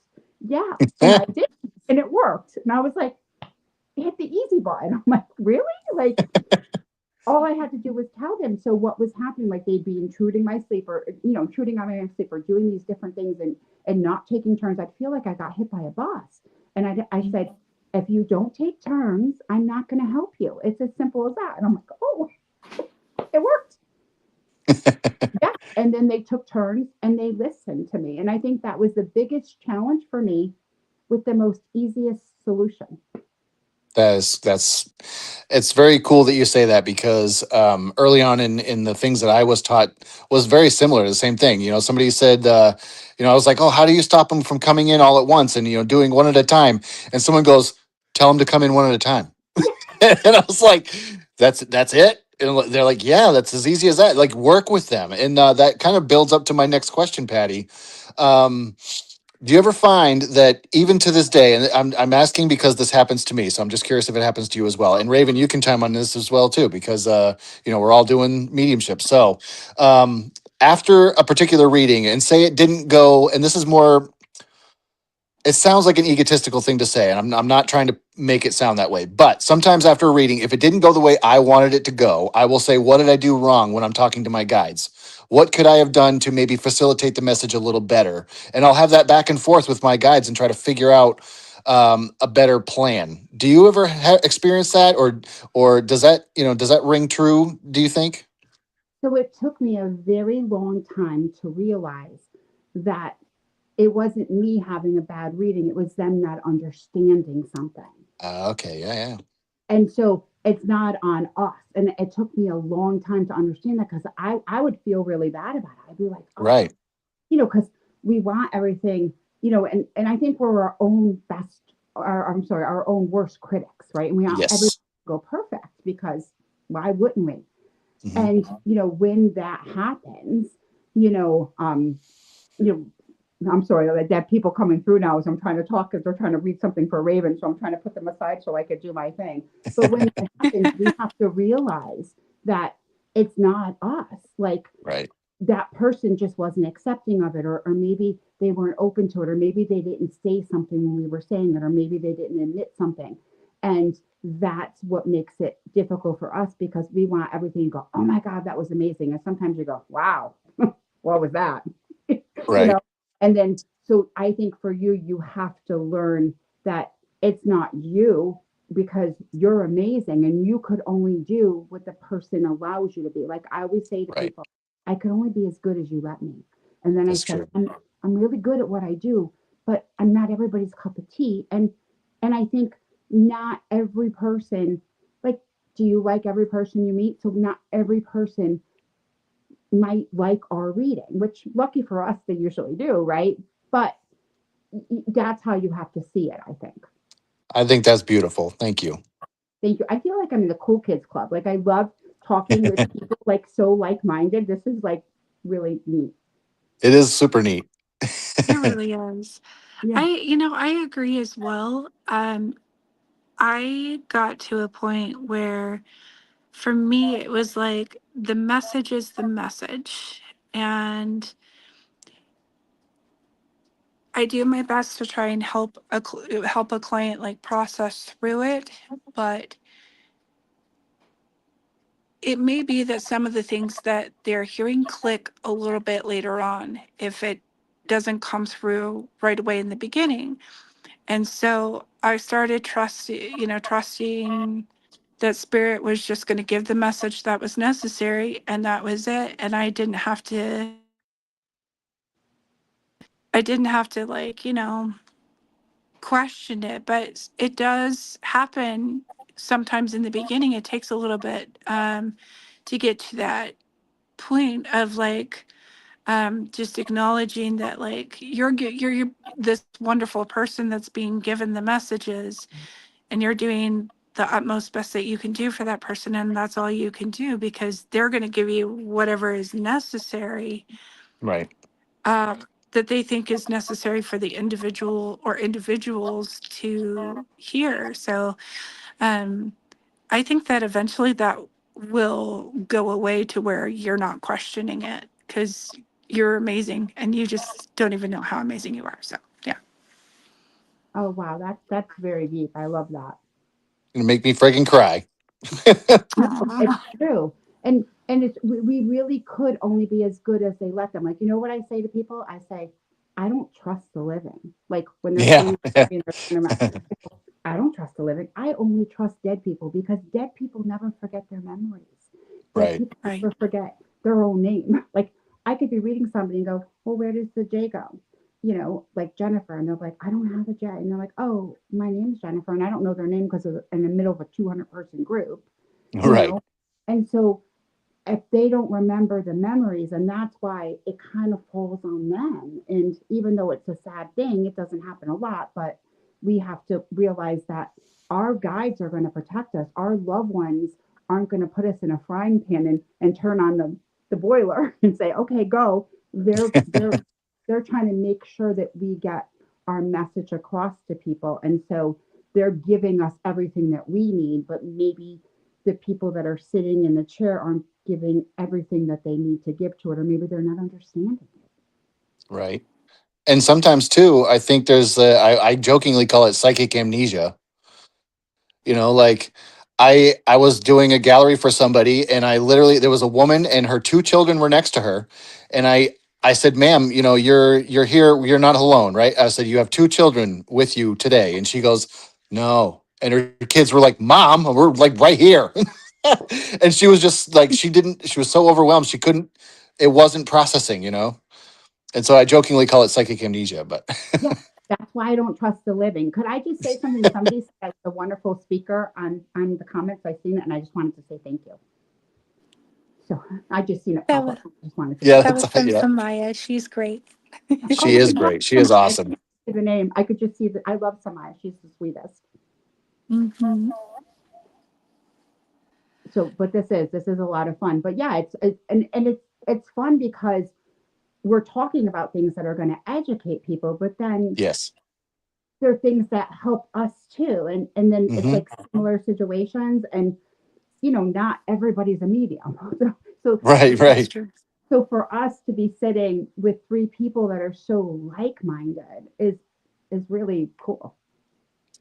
yeah. And I did. And it worked. And I was like, hit the easy button. I'm like, really? Like, all I had to do was tell them. So what was happening, like they'd be intruding my sleep or, intruding on my sleep or doing these different things and not taking turns. I'd feel like I got hit by a bus. And I said, if you don't take turns, I'm not going to help you. It's as simple as that. And I'm like, oh, it worked. Yeah. And then they took turns and they listened to me. And I think that was the biggest challenge for me with the most easiest solution. That's it's very cool that you say that because early on in the things that I was taught was very similar to the same thing. Somebody said, I was like, oh, how do you stop them from coming in all at once and doing one at a time? And someone goes, tell them to come in one at a time. And I was like, that's it. And they're like, yeah, that's as easy as that. Like, work with them, and that kind of builds up to my next question, Patty. Um, do you ever find that even to this day, and I'm asking because this happens to me, so I'm just curious if it happens to you as well. And Raven, you can chime on this as well too, because we're all doing mediumship. So after a particular reading, and say it didn't go, and this is more, it sounds like an egotistical thing to say, and I'm not trying to make it sound that way. But sometimes after a reading, if it didn't go the way I wanted it to go, I will say, what did I do wrong when I'm talking to my guides? What could I have done to maybe facilitate the message a little better? And I'll have that back and forth with my guides and try to figure out a better plan. Do you ever experience that, or does that ring true? Do you think? So it took me a very long time to realize that it wasn't me having a bad reading, it was them not understanding something. Okay, yeah, yeah, And so it's not on us. And it took me a long time to understand that because I would feel really bad about it. I'd be like, oh, right, because we want everything, and I think we're our own best, I'm sorry, our own worst critics, right? And we want everything yes, to go perfect because why wouldn't we? hmm, And when that happens, you know, um, you know, I'm sorry that people coming through now as I'm trying to talk because they're trying to read something for Raven, so I'm trying to put them aside so I could do my thing. But when that happens, we have to realize that it's not us. Like right, that person just wasn't accepting of it, or maybe they weren't open to it, or maybe they didn't say something when we were saying it, or maybe they didn't admit something. And that's what makes it difficult for us because we want everything to go, oh my God, that was amazing. And sometimes you go, wow, what was that? you right, know, and then so I think for you, you have to learn that it's not you because you're amazing and you could only do what the person allows you to be. Like I always say to right. people, I could only be as good as you let me. And then I That's said, true. I'm really good at what I do, but I'm not everybody's cup of tea. And I think not every person, like, do you like every person you meet? So not every person might like our reading, which lucky for us, they usually do, right? But that's how you have to see it, I think. I think that's beautiful. Thank you. Thank you. I feel like I'm in the cool kids club. Like I love talking with people like so like-minded. This is like really neat. It is super neat. It really is. Yeah. I agree as well. I got to a point where for me it was like the message is the message, and I do my best to try and help a client like process through it, but it may be that some of the things that they're hearing click a little bit later on if it doesn't come through right away in the beginning. And so I started trusting that spirit was just going to give the message that was necessary, and that was it. And I didn't have to like, question it, but it does happen sometimes in the beginning. It takes a little bit to get to that point of like just acknowledging that like you're this wonderful person that's being given the messages, and you're doing the utmost best that you can do for that person, and that's all you can do because they're going to give you whatever is necessary. Right. that they think is necessary for the individual or individuals to hear. So I think that eventually that will go away to where you're not questioning it because you're amazing and you just don't even know how amazing you are. So yeah. Oh wow, that's very deep. I love that. Gonna make me freaking cry. No, it's Aw. true. And it's we really could only be as good as they let them. Like, you know what I say to people? I say, I don't trust the living. Like when they're Yeah. saying, you know, I don't trust the living. I only trust dead people because dead people never forget their memories. Dead Right. people Right. never forget their own name. Like I could be reading somebody and go, well, where does the J go? You know, like Jennifer, and they're like, I don't have a J, and they're like, oh, my name's Jennifer, and I don't know their name because in the middle of a 200-person group, you Right. know, and so if they don't remember the memories, and that's why it kind of falls on them. And even though it's a sad thing, it doesn't happen a lot, but we have to realize that our guides are going to protect us. Our loved ones aren't going to put us in a frying pan and turn on the boiler and say, okay, go. They're trying to make sure that we get our message across to people. And so they're giving us everything that we need, but maybe the people that are sitting in the chair aren't giving everything that they need to give to it, or maybe they're not understanding it. Right. And sometimes too, I think there's I jokingly call it psychic amnesia. Like I was doing a gallery for somebody, and I literally there was a woman and her two children were next to her, and I said, "Ma'am, you're here. You're not alone, right?" I said, "You have two children with you today," and she goes, "No," and her kids were like, "Mom, we're like right here," and she was just like she didn't. She was so overwhelmed she couldn't. It wasn't processing. And so I jokingly call it psychic amnesia, but Yeah, that's why I don't trust the living. Could I just say something? Somebody said a wonderful speaker on the comments. I seen it, and I just wanted to say thank you. So I just seen it That pop was up. I just wanted to yeah, say that thank was that's from yeah. Samaya. She's great. you. She Oh, is I love great. She is Samaya. I awesome. couldn't see the name. I could just see that. I love Samaya. She's the sweetest. Hmm. So, but this is a lot of fun. But yeah, and it's fun because we're talking about things that are going to educate people, but then Yes. there are things that help us too. And then it's Hmm. like similar situations, and not everybody's a medium. So Right. That's Right. true. so for us to be sitting with three people that are so like-minded is really cool.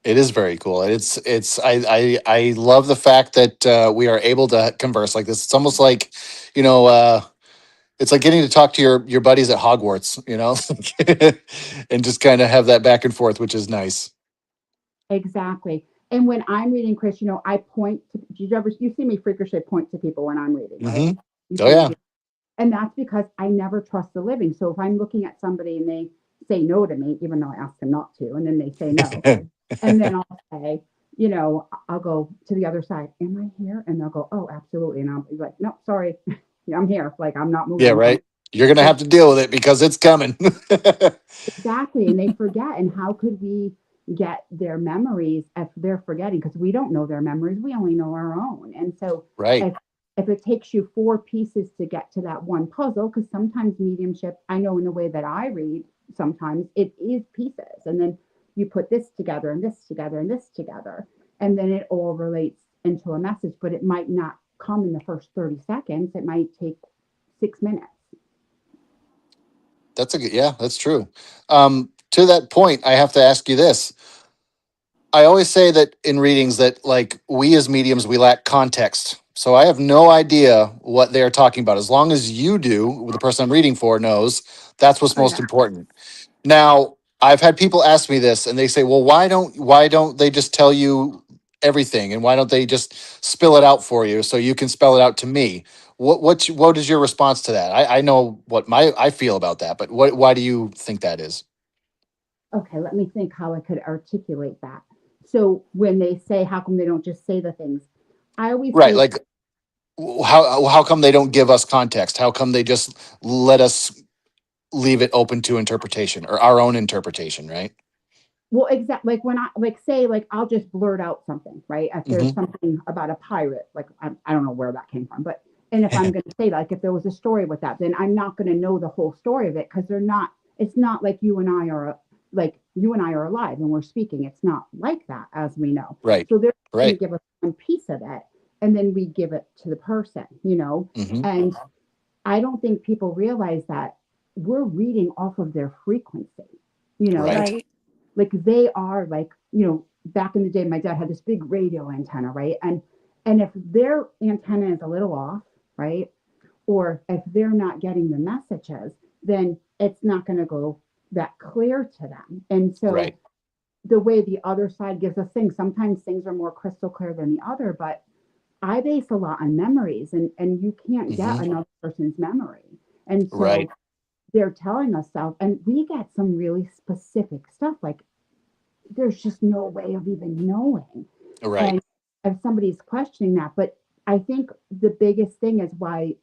It is very cool. I love the fact that we are able to converse like this. It's almost like, you know, uh, it's like getting to talk to your buddies at Hogwarts, and just kind of have that back and forth, which is nice. Exactly. And when I'm reading, Chris, I point to, you see me freakishly point to people when I'm reading, right? Hmm. You Oh see me yeah. do, and that's because I never trust the living. So if I'm looking at somebody and they say no to me, even though I ask them not to, and then they say no, and then I'll say, I'll go to the other side. Am I here? And they'll go, oh, absolutely. And I'll be like, no, sorry, yeah, I'm here. Like I'm not Yeah. moving. Right. You're gonna But have to deal with it because it's coming. exactly. And they forget. And how could we get their memories if they're forgetting? Because we don't know their memories. We only know our own. And so Right. if if it takes you four pieces to get to that one puzzle, because sometimes mediumship, I know in the way that I read, sometimes it is pieces. And then you put this together and this together and this together. And then it all relates into a message, but it might not come in the first 30 seconds. It might take 6 minutes. Yeah, that's true. To that point, I have to ask you this. I always say that in readings that like we as mediums we lack context. So I have no idea what they're talking about. As long as you do, the person I'm reading for knows, that's what's Oh, most yeah. important. Now, I've had people ask me this and they say, "Well, why don't they just tell you everything and why don't they just spill it out for you so you can spell it out to me?" What is your response to that? I know what I feel about that, but why do you think that is? Okay, let me think how I could articulate that. So when they say, how come they don't just say the things? I always Right, say, like how come they don't give us context? How come they just let us leave it open to interpretation or our own interpretation, right? well, exactly. Like when I say, I'll just blurt out something, right? If there's Hmm. something about a pirate, like I don't know where that came from, but and if I'm going to say that, like if there was a story with that, then I'm not going to know the whole story of it because they're not. It's not like you and I are alive and we're speaking. It's not like that, as we know. Right. So they're going to Right. give us one piece of it, and then we give it to the person, Hmm. And I don't think people realize that we're reading off of their frequency, Right. Right. like they are like, back in the day, my dad had this big radio antenna, right? And if their antenna is a little off, right? Or if they're not getting the messages, then it's not going to go that clear to them. And so Right. the way the other side gives us things, sometimes things are more crystal clear than the other, but I base a lot on memories, and you can't get Hmm. another person's memory. And so Right. they're telling us stuff, and we get some really specific stuff. Like there's just no way of even knowing. Right. And if somebody's questioning that, but I think the biggest thing is why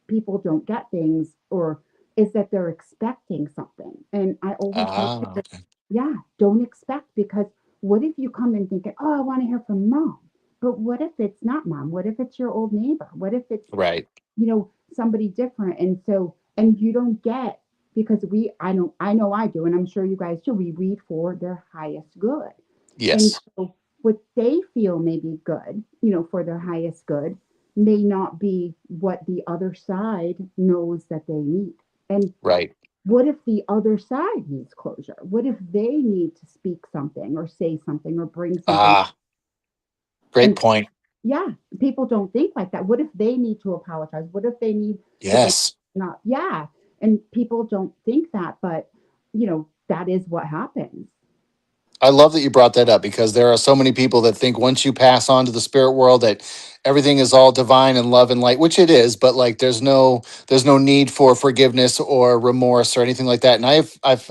people don't get things or is that they're expecting something. And I always tell Ah, people, okay. yeah, don't expect, because what if you come in thinking, oh, I want to hear from mom? But what if it's not mom? What if it's your old neighbor? What if it's, Right. somebody different? And so, and you don't get, because I know I do, and I'm sure you guys do, we read for their highest good. And Yes. so what they feel may be good, for their highest good, may not be what the other side knows that they need. And Right. what if the other side needs closure? What if they need to speak something or say something or bring something? Ah, great And point. yeah, people don't think like that. What if they need to apologize? What if they need to go, Yes. not, yeah. And people don't think that, but that is what happens. I love that you brought that up because there are so many people that think once you pass on to the spirit world that everything is all divine and love and light, which it is, but like there's no need for forgiveness or remorse or anything like that. And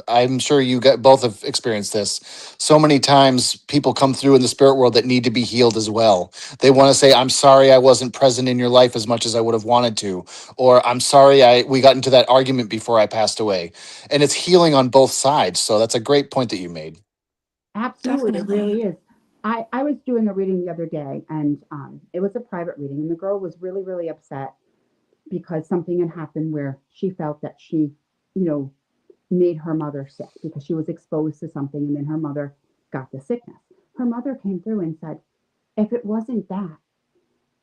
I'm sure you got both have experienced this. So many times people come through in the spirit world that need to be healed as well. They want to say, I'm sorry I wasn't present in your life as much as I would have wanted to, or I'm sorry we got into that argument before I passed away. And it's healing on both sides. So that's a great point that you made. Absolutely, it Definitely. really is. I was doing a reading the other day, and it was a private reading, and the girl was really, really upset because something had happened where she felt that she, you know, made her mother sick because she was exposed to something, and then her mother got the sickness. Her mother came through and said, if it wasn't that,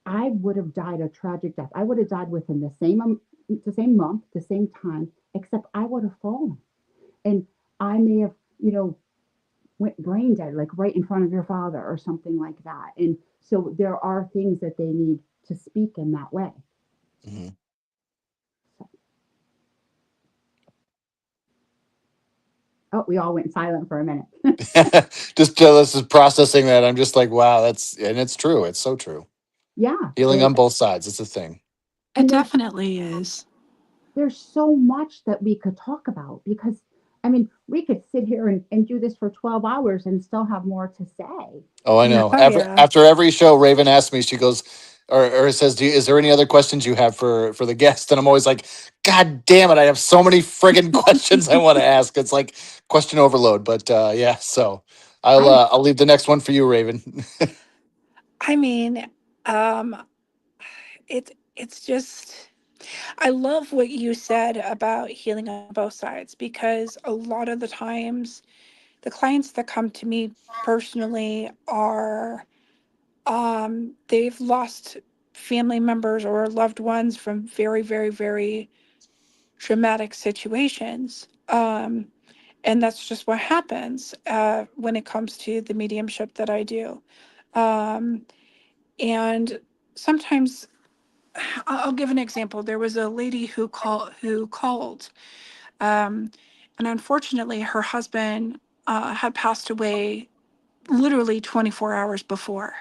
I would have died a tragic death. I would have died within the same month, the same time, except I would have fallen, and I may have, went brain dead, like right in front of your father or something like that. And so there are things that they need to speak in that way. Mhm. Oh, we all went silent for a minute. Just this is processing that. I'm just like, wow, and it's true. It's so true. Yeah. Healing And on both sides. It's a thing. It and definitely is. there's so much that we could talk about, because I mean, we could sit here and do this for 12 hours and still have more to say. Oh, I You know, know. Oh, After yeah. after every show, Raven asks me, she goes, or says, is there any other questions you have for the guest? And I'm always like, God damn it, I have so many friggin' questions I want to ask. It's like question overload. But yeah, so I I'll leave the next one for you, Raven. I mean, um, it's just I love what you said about healing on both sides, because a lot of the times the clients that come to me personally are they've lost family members or loved ones from very, very, very traumatic situations. And that's just what happens when it comes to the mediumship that I do. Um, and sometimes I'll give an example. There was a lady who called, um, and unfortunately, her husband had passed away literally 24 hours before,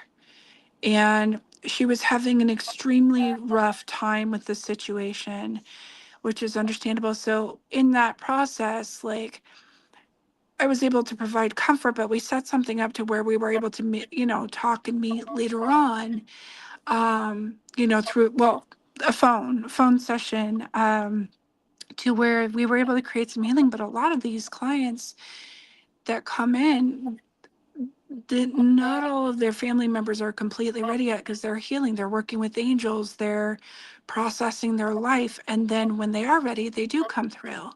and she was having an extremely rough time with the situation, which is understandable. So in that process, like, I was able to provide comfort, but we set something up to where we were able to meet, talk and meet later on, through, well, a phone session, to where we were able to create some healing. But a lot of these clients that come in, not all of their family members are completely ready yet because they're healing. They're working with angels. They're processing their life. And then when they are ready, they do come through.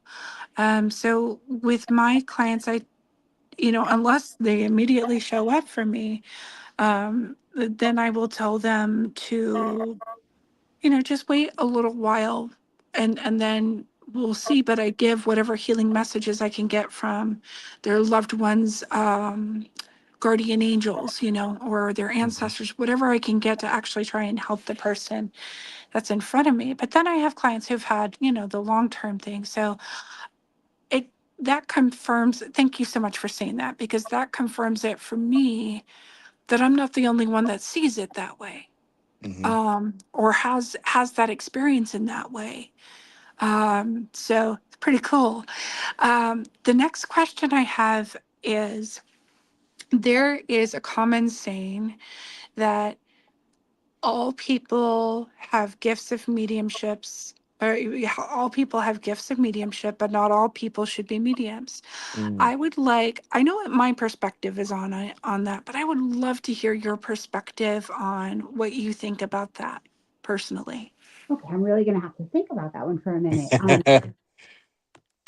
So with my clients, unless they immediately show up for me, then I will tell them to, just wait a little while and then we'll see. But I give whatever healing messages I can get from their loved ones, guardian angels, or their Mhm. ancestors, whatever I can get to actually try and help the person that's in front of me. But then I have clients who've had, the long-term thing. So it that confirms, thank you so much for saying that, because that confirms it for me that I'm not the only one that sees it that way. Mhm. Or has that experience in that way. So it's pretty cool. The next question I have is, there is a common saying that all people have gifts of mediumships, or all people have gifts of mediumship, but not all people should be mediums. Mm. I know what my perspective is on that, but I would love to hear your perspective on what you think about that personally. Okay, I'm really going to have to think about that one for a minute.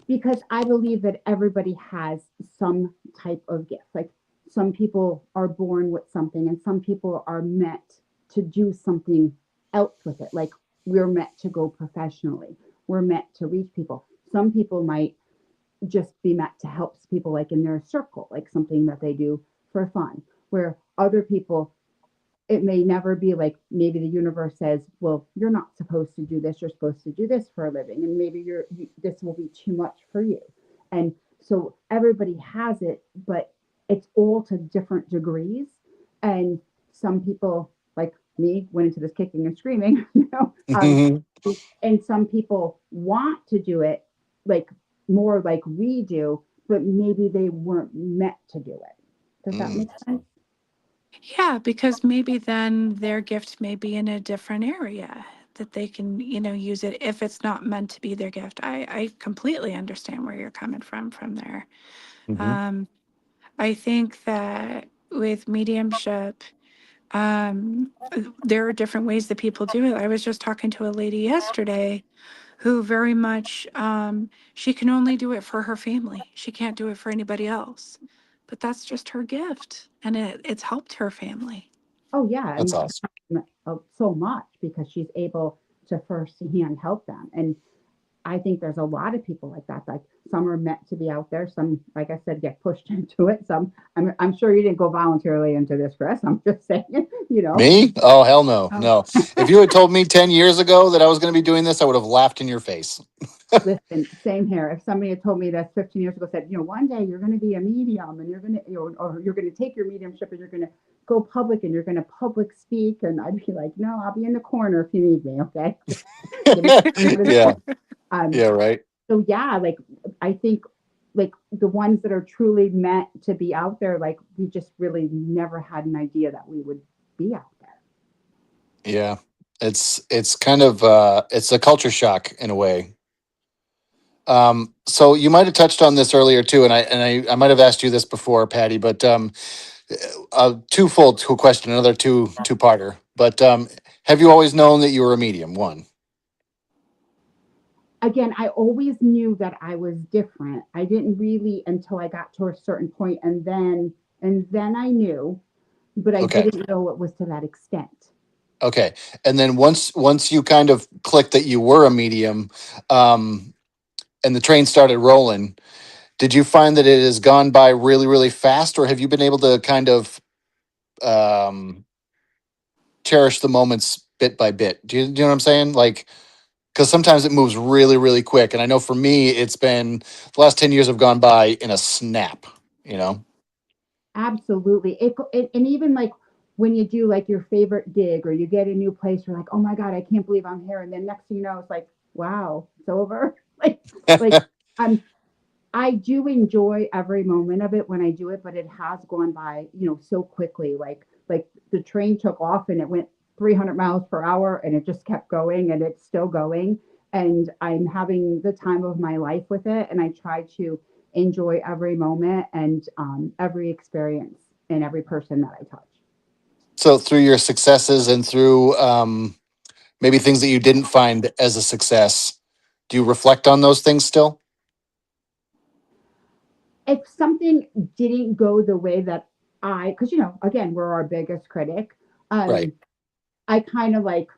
Because I believe that everybody has some type of gift. Like some people are born with something, and some people are meant to do something else with it. Like we're meant to go professionally, we're meant to reach people. Some people might just be meant to help people, like in their circle, like something that they do for fun, where other people, it may never be like, maybe the universe says, well, you're not supposed to do this, you're supposed to do this for a living, and maybe this will be too much for you. And so everybody has it, but it's all to different degrees. And some people, like me, went into this kicking and screaming, Mhm. and some people want to do it like more like we do, but maybe they weren't meant to do it. Does that Mm. make sense? Yeah, because maybe then their gift may be in a different area that they can, use it if it's not meant to be their gift. I completely understand where you're coming from there. Mhm. Um, I think that with mediumship, there are different ways that people do it. I was just talking to a lady yesterday who very much, she can only do it for her family. She can't do it for anybody else. But that's just her gift, and it's helped her family. Oh yeah, That's and awesome. so much because she's able to firsthand help them. And I think there's a lot of people like that. Like some are meant to be out there. Some, like I said, get pushed into it. Some, I'm sure you didn't go voluntarily into this, Chris. I'm just saying, you know. Me? Oh, hell no. Oh, No. If you had told me 10 years ago that I was going to be doing this, I would have laughed in your face. Listen, same here. If somebody had told me this 15 years ago, said, one day you're going to be a medium and you're going to, or you're going to take your mediumship and you're going to go public and you're going to public speak, and I'd be like, no, I'll be in the corner if you need me. Okay, just give me this Yeah. one. Um, Yeah, right. so yeah, like I think like the ones that are truly meant to be out there, like we just really never had an idea that we would be out there. Yeah. It's kind of it's a culture shock in a way. So you might have touched on this earlier too, and I might have asked you this before, Patty, but twofold to a question, another two-parter. But have you always known that you were a medium? One. Again, I always knew that I was different. I didn't really until I got to a certain point, and then I knew, but I Okay. didn't know it was to that extent. Okay. And then once you kind of clicked that you were a medium, um, and the train started rolling, did you find that it has gone by really, really fast, or have you been able to kind of um, cherish the moments bit by bit? Do you know what I'm saying? Like, because sometimes it moves really, really quick. And I know for me, it's been the last 10 years have gone by in a snap, you know? Absolutely. And even like when you do like your favorite gig or you get a new place, you're like, oh my God, I can't believe I'm here. And then next thing you know, it's like, wow, it's over. Like I'm I do enjoy every moment of it when I do it, but it has gone by, so quickly. Like the train took off and it went 300 miles per hour and it just kept going and it's still going. And I'm having the time of my life with it. And I try to enjoy every moment and every experience. in every person that I touch. So through your successes and through maybe things that you didn't find as a success, do you reflect on those things still? If something didn't go the way that because again, we're our biggest critic. Right. Um, I kind of like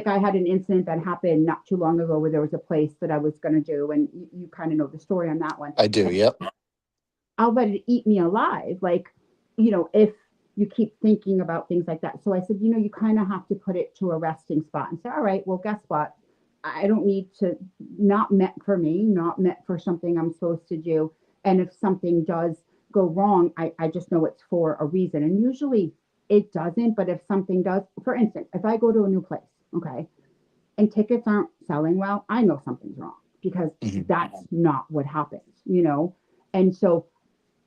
I had an incident that happened not too long ago where there was a place that I was going to do, and you kind of know the story on that one. I do. And Yep. I'll let it eat me alive. Like, if you keep thinking about things like that. So I said, you kind of have to put it to a resting spot and say, all right, well, guess what? I don't need to, not meant for me, not meant for something I'm supposed to do. And if something does go wrong, I just know it's for a reason. And usually it doesn't. But if something does, for instance, if I go to a new place, okay, and tickets aren't selling well, I know something's wrong because Hmm. that's not what happens. And so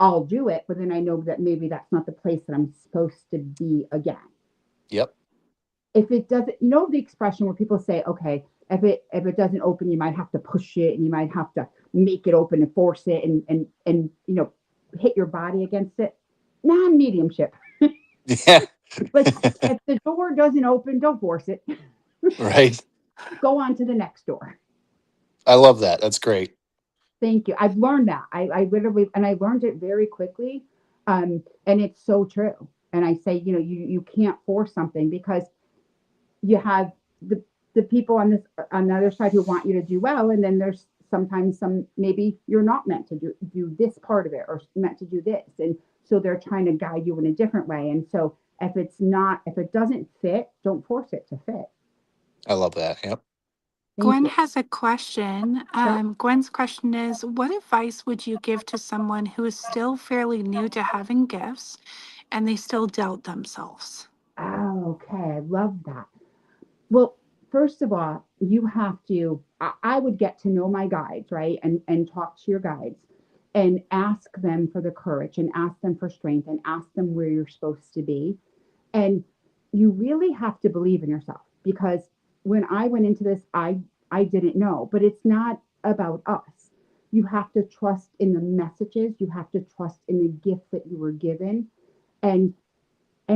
I'll do it, but then I know that maybe that's not the place that I'm supposed to be again. Yep. If it doesn't, the expression where people say, okay, if it doesn't open, you might have to push it and you might have to make it open and force it and hit your body against it. Non-mediumship. Yeah. Like if the door doesn't open, don't force it. Right. Go on to the next door. I love that. That's great. Thank you. I've learned that. I literally, and I learned it very quickly. And it's so true. And I say, you can't force something because you have the people on the other side who want you to do well, and then there's sometimes maybe you're not meant to do this part of it or meant to do this, and so they're trying to guide you in a different way. And so if it doesn't fit, don't force it to fit. I love that. Yep. Thank Gwen you. has a question. Sure. Gwen's question is, what advice would you give to someone who is still fairly new to having gifts and they still doubt themselves? Oh, okay, I love that. Well, first of all, you have to, I would get to know my guides, right? And talk to your guides and ask them for the courage and ask them for strength and ask them where you're supposed to be. And you really have to believe in yourself because when I went into this, I didn't know, but it's not about us. You have to trust in the messages, you have to trust in the gift that you were given. And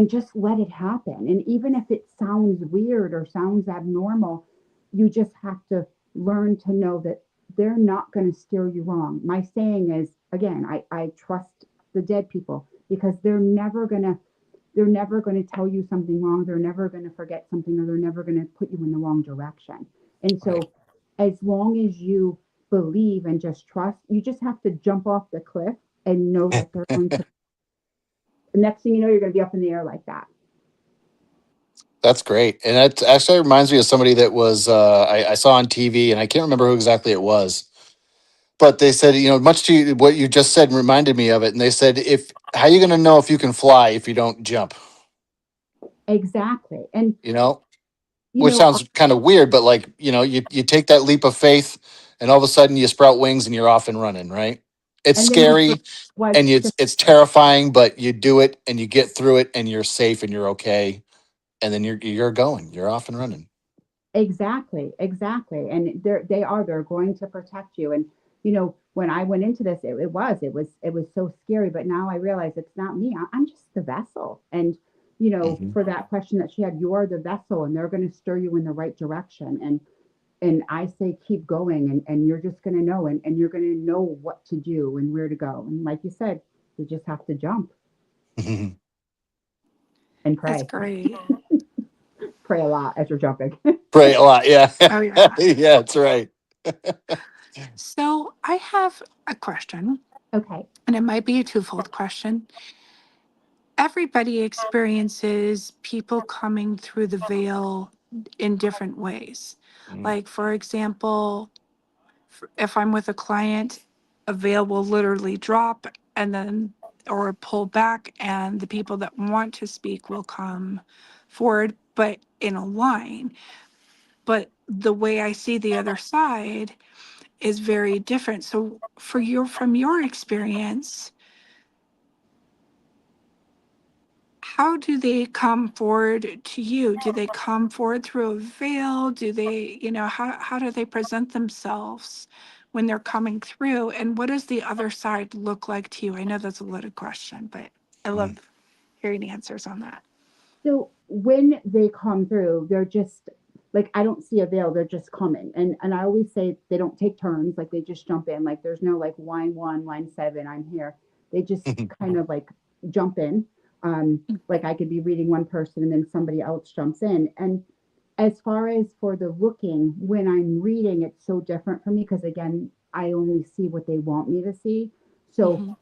just let it happen. And even if it sounds weird or sounds abnormal, you just have to learn to know that they're not going to steer you wrong. My saying is, again, I trust the dead people because they're never going to tell you something wrong. They're never going to forget something, or they're never going to put you in the wrong direction. And Right. so as long as you believe and just trust, you just have to jump off the cliff and know that they're going to, the next thing you know, you're going to be up in the air like that. That's great. And that actually reminds me of somebody that was I saw on TV, and I can't remember who exactly it was. But they said, much to what you just said reminded me of it. And they said, if how are you going to know if you can fly if you don't jump? Exactly. And You know, you which know, sounds kind of weird, but like, you take that leap of faith, and all of a sudden you sprout wings and you're off and running, right? It's and then you forget scary what and the it's terrifying, but you do it and you get through it and you're safe and you're okay. And then you're off and running. exactly. And they're going to protect you. And when I went into this, it was so scary. But now I realize it's not me. I'm just the vessel. And Hmm. for that question that she had, you are the vessel, and they're going to steer you in the right direction. And I say keep going, and you're just going to know, and you're going to know what to do and where to go. And like you said, you just have to jump and That's pray. great. Pray a lot as you're jumping. Pray a lot. Yeah. Oh, yeah. Yeah, that's right. So I have a question, Okay. and it might be a twofold question. Everybody experiences people coming through the veil in different ways. Mm. Like, for example, if I'm with a client, a veil will literally drop and then or pull back, and the people that want to speak will come forward, but in a line. But the way I see the other side is very different. So from your experience, how do they come forward to you? Do they come forward through a veil? Do they, how do they present themselves when they're coming through? And what does the other side look like to you? I know that's a loaded question, but I love hearing answers on that. So when they come through, they're just like, I don't see a veil, they're just coming. And I always say they don't take turns, like they just jump in. Like there's no like line one, line seven, I'm here. They just kind of like jump in. Like I could be reading one person and then somebody else jumps in. And as far as for the looking, when I'm reading, it's so different for me because again, I only see what they want me to see. So Mm-hmm.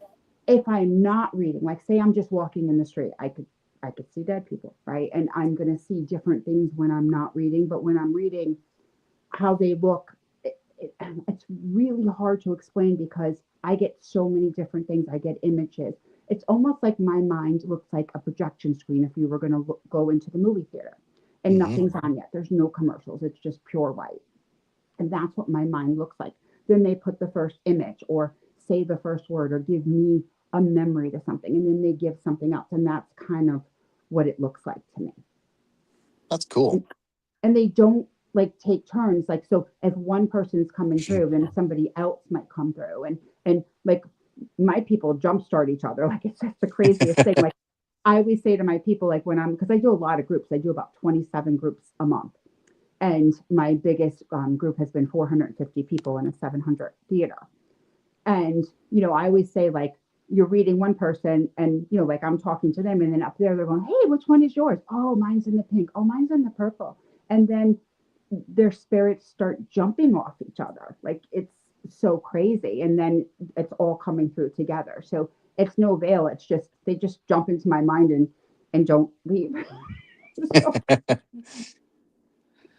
if I'm not reading, like say I'm just walking in the street, I could see dead people, right? And I'm going to see different things when I'm not reading, but when I'm reading, how they look, it's really hard to explain because I get so many different things. I get images. It's almost like my mind looks like a projection screen if you were going to go into the movie theater and Hmm. nothing's on yet. There's no commercials. It's just pure white. And that's what my mind looks like. Then they put the first image or say the first word or give me a memory to something. And then they give something else. And that's kind of what it looks like to me. That's cool. And they don't like take turns. Like, so if one person's coming through, then somebody else might come through. And like my people jumpstart each other. Like it's just the craziest thing. Like I always say to my people, like when because I do a lot of groups, I do about 27 groups a month. And my biggest group has been 450 people in a 700 theater. And, I always say, like, you're reading one person and, like I'm talking to them and then up there they're going, hey, which one is yours? Oh, mine's in the pink. Oh, mine's in the purple. And then their spirits start jumping off each other. Like it's so crazy. And then it's all coming through together. So it's no veil. It's just, they just jump into my mind and don't leave. So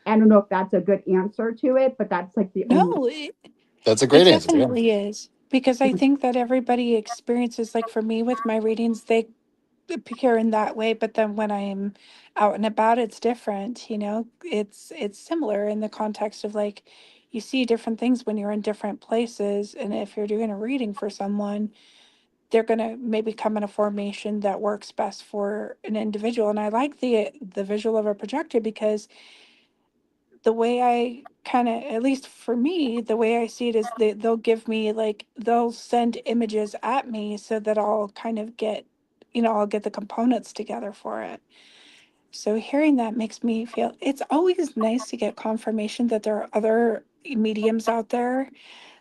I don't know if that's a good answer to it, but that's like the only. No, That's a it great answer. Yeah. definitely is because I think that everybody experiences, like for me with my readings, they appear in that way, but then when I'm out and about, it's different. It's similar in the context of like you see different things when you're in different places, and if you're doing a reading for someone, they're gonna maybe come in a formation that works best for an individual. And I like the visual of a projector because the way I kind of, at least for me, the way I see it is they'll give me like, they'll send images at me so that I'll kind of get, I'll get the components together for it. So hearing that makes me feel it's always nice to get confirmation that there are other mediums out there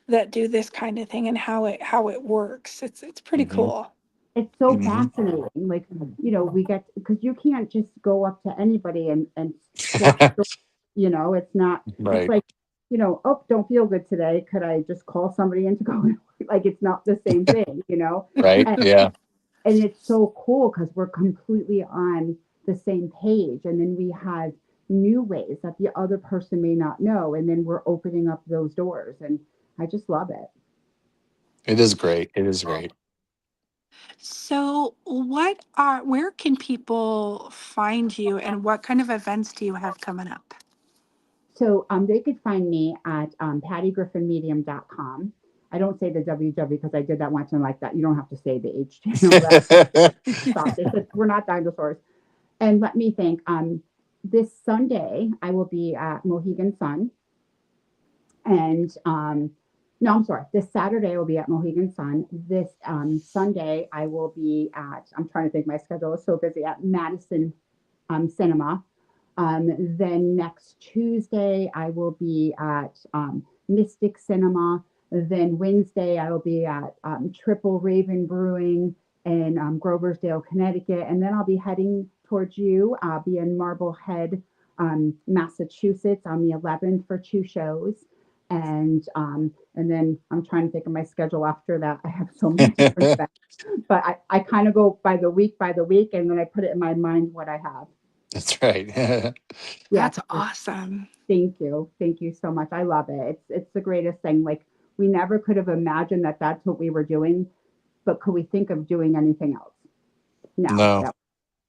that do this kind of thing and how it works. It's pretty Hmm. cool. It's so Hmm. fascinating. Like, we get, because you can't just go up to anybody and swap. It's not, it's Right. like, oh, don't feel good today. Could I just call somebody in to go? Like, it's not the same thing. Right. And, Yeah. and it's so cool because we're completely on the same page. And then we have new ways that the other person may not know. And then we're opening up those doors. And I just love it. It is great. It is great. So where can people find you and what kind of events do you have coming up? So they could find me at pattygriffinmedium.com. I don't say the WW because I did that once and like that. You don't have to say the H. That stop. They said we're not dinosaurs. And let me think. This Sunday I will be at Mohegan Sun, and no, I'm sorry. This Saturday I will be at Mohegan Sun. This Sunday I will be at. I'm trying to think. My schedule is so busy at Madison Cinema. Then next Tuesday, I will be at Mystic Cinema. Then Wednesday, I will be at Triple Raven Brewing in Groversdale, Connecticut. And then I'll be heading towards you. I'll be in Marblehead, Massachusetts on the 11th for 2 shows. And then I'm trying to think of my schedule after that. I have so many different events, but I kind of go by the week, and then I put it in my mind what I have. That's right. Yeah, That's awesome. thank you so much. I love it. It's the greatest thing. Like we never could have imagined that that's what we were doing, but could we think of doing anything else? No, No, no,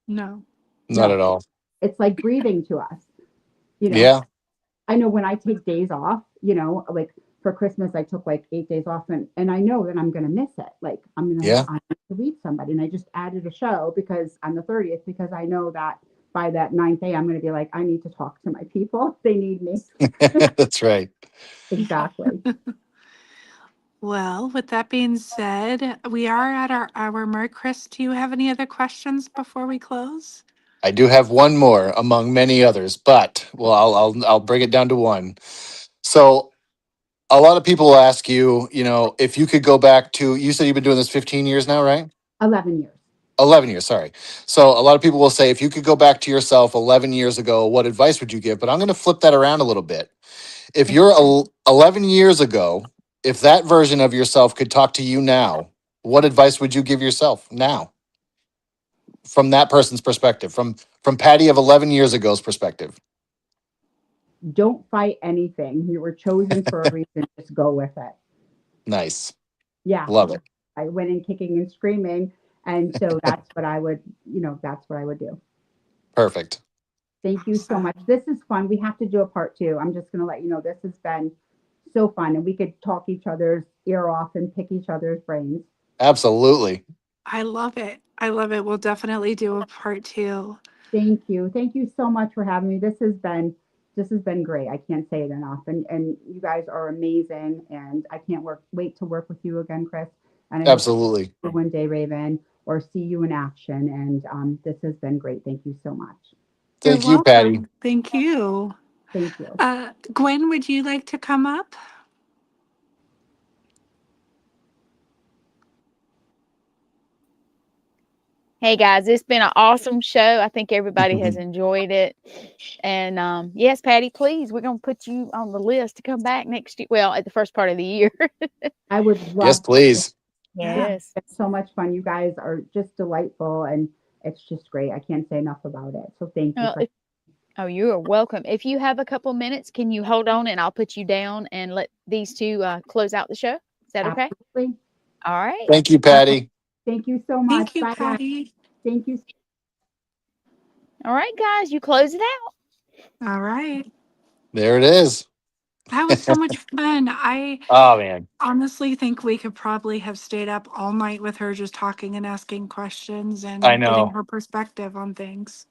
No. not no. at all. It's like breathing to us. You know, Yeah. I know when I take days off, like for Christmas, I took like 8 days off, and I know that I'm going to miss it. Like Yeah. I need to read somebody, and I just added a show because on the 30th, because I know that by that ninth day, I'm going to be like, I need to talk to my people. They need me. That's right. Exactly. Well, with that being said, we are at our hour mark. Chris, do you have any other questions before we close? I do have one more among many others, but well, I'll bring it down to one. So a lot of people will ask you, if you could go back to, you said you've been doing this 15 years now, right? 11 years. 11 years, sorry. So a lot of people will say, if you could go back to yourself 11 years ago, what advice would you give? But I'm going to flip that around a little bit. If you're 11 years ago, if that version of yourself could talk to you now, what advice would you give yourself now from that person's perspective, from Patty of 11 years ago's perspective? Don't fight anything. You were chosen for a reason. Just go with it. Nice. Yeah. Love it. I went in kicking and screaming. And so that's what I would, that's what I would do. Perfect. Thank you so much. This is fun. We have to do a part 2. I'm just going to let you know this has been so fun, and we could talk each other's ear off and pick each other's brains. Absolutely. I love it. I love it. We'll definitely do a part 2. Thank you. Thank you so much for having me. This has been great. I can't say it enough. And you guys are amazing, and I can't wait to work with you again, Chris. And I hope Absolutely. to see you one day, Raven, or see you in action. And this has been great. Thank you so much. Thank You're you, Patty. welcome. Thank you. Thank you. Gwen, would you like to come up? Hey guys, it's been an awesome show. I think everybody has enjoyed it. And yes, Patty, please, we're gonna put you on the list to come back next year. Well, at the first part of the year. I would love Yes, please. Yes. It's so much fun. You guys are just delightful, and it's just great. I can't say enough about it. So thank you. Oh, you are welcome. If you have a couple minutes, can you hold on and I'll put you down and let these two close out the show? Is that okay? Absolutely. All right. Thank you, Patty. Thank you so much. Thank you, Bye, guys. Patty. Thank you. All right, guys, you close it out. All right. There it is. That was so much fun. I Oh, man. honestly think we could probably have stayed up all night with her just talking and asking questions I and getting know. her perspective on things.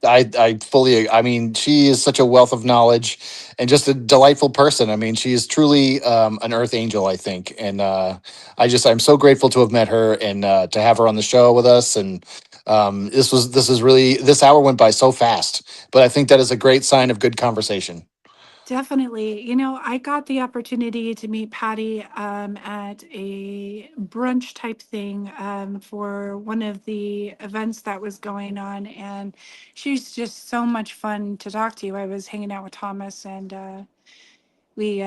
I fully, I mean, she is such a wealth of knowledge and just a delightful person. I mean, she is truly an earth angel, I think. And I'm so grateful to have met her and to have her on the show with us. And this hour went by so fast, but I think that is a great sign of good conversation. Definitely. I got the opportunity to meet Patty at a brunch type thing for one of the events that was going on. And she's just so much fun to talk to. I was hanging out with Thomas and we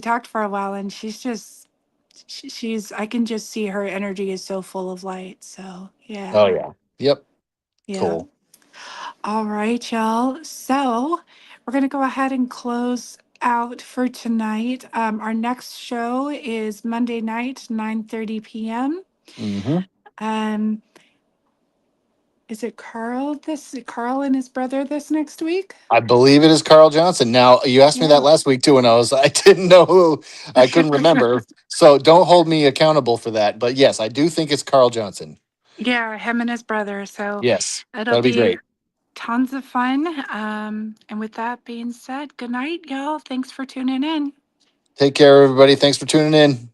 talked for a while, and she's I can just see her energy is so full of light. So, Oh, yeah. yeah. Yep. Yeah. Cool. All right, y'all. So we're going to go ahead and close out for tonight. Our next show is Monday night, 9:30 p.m. Hmm. Um, is it Carl and his brother this next week? I believe it is Carl Johnson. Now, you asked me that Yeah. last week too, and I didn't know who, I couldn't remember. So don't hold me accountable for that. But yes, I do think it's Carl Johnson. Yeah, him and his brother. So Yes, it'll that'll be be great. tons of fun. And with that being said, good night, y'all. Thanks for tuning in. Take care, everybody. Thanks for tuning in.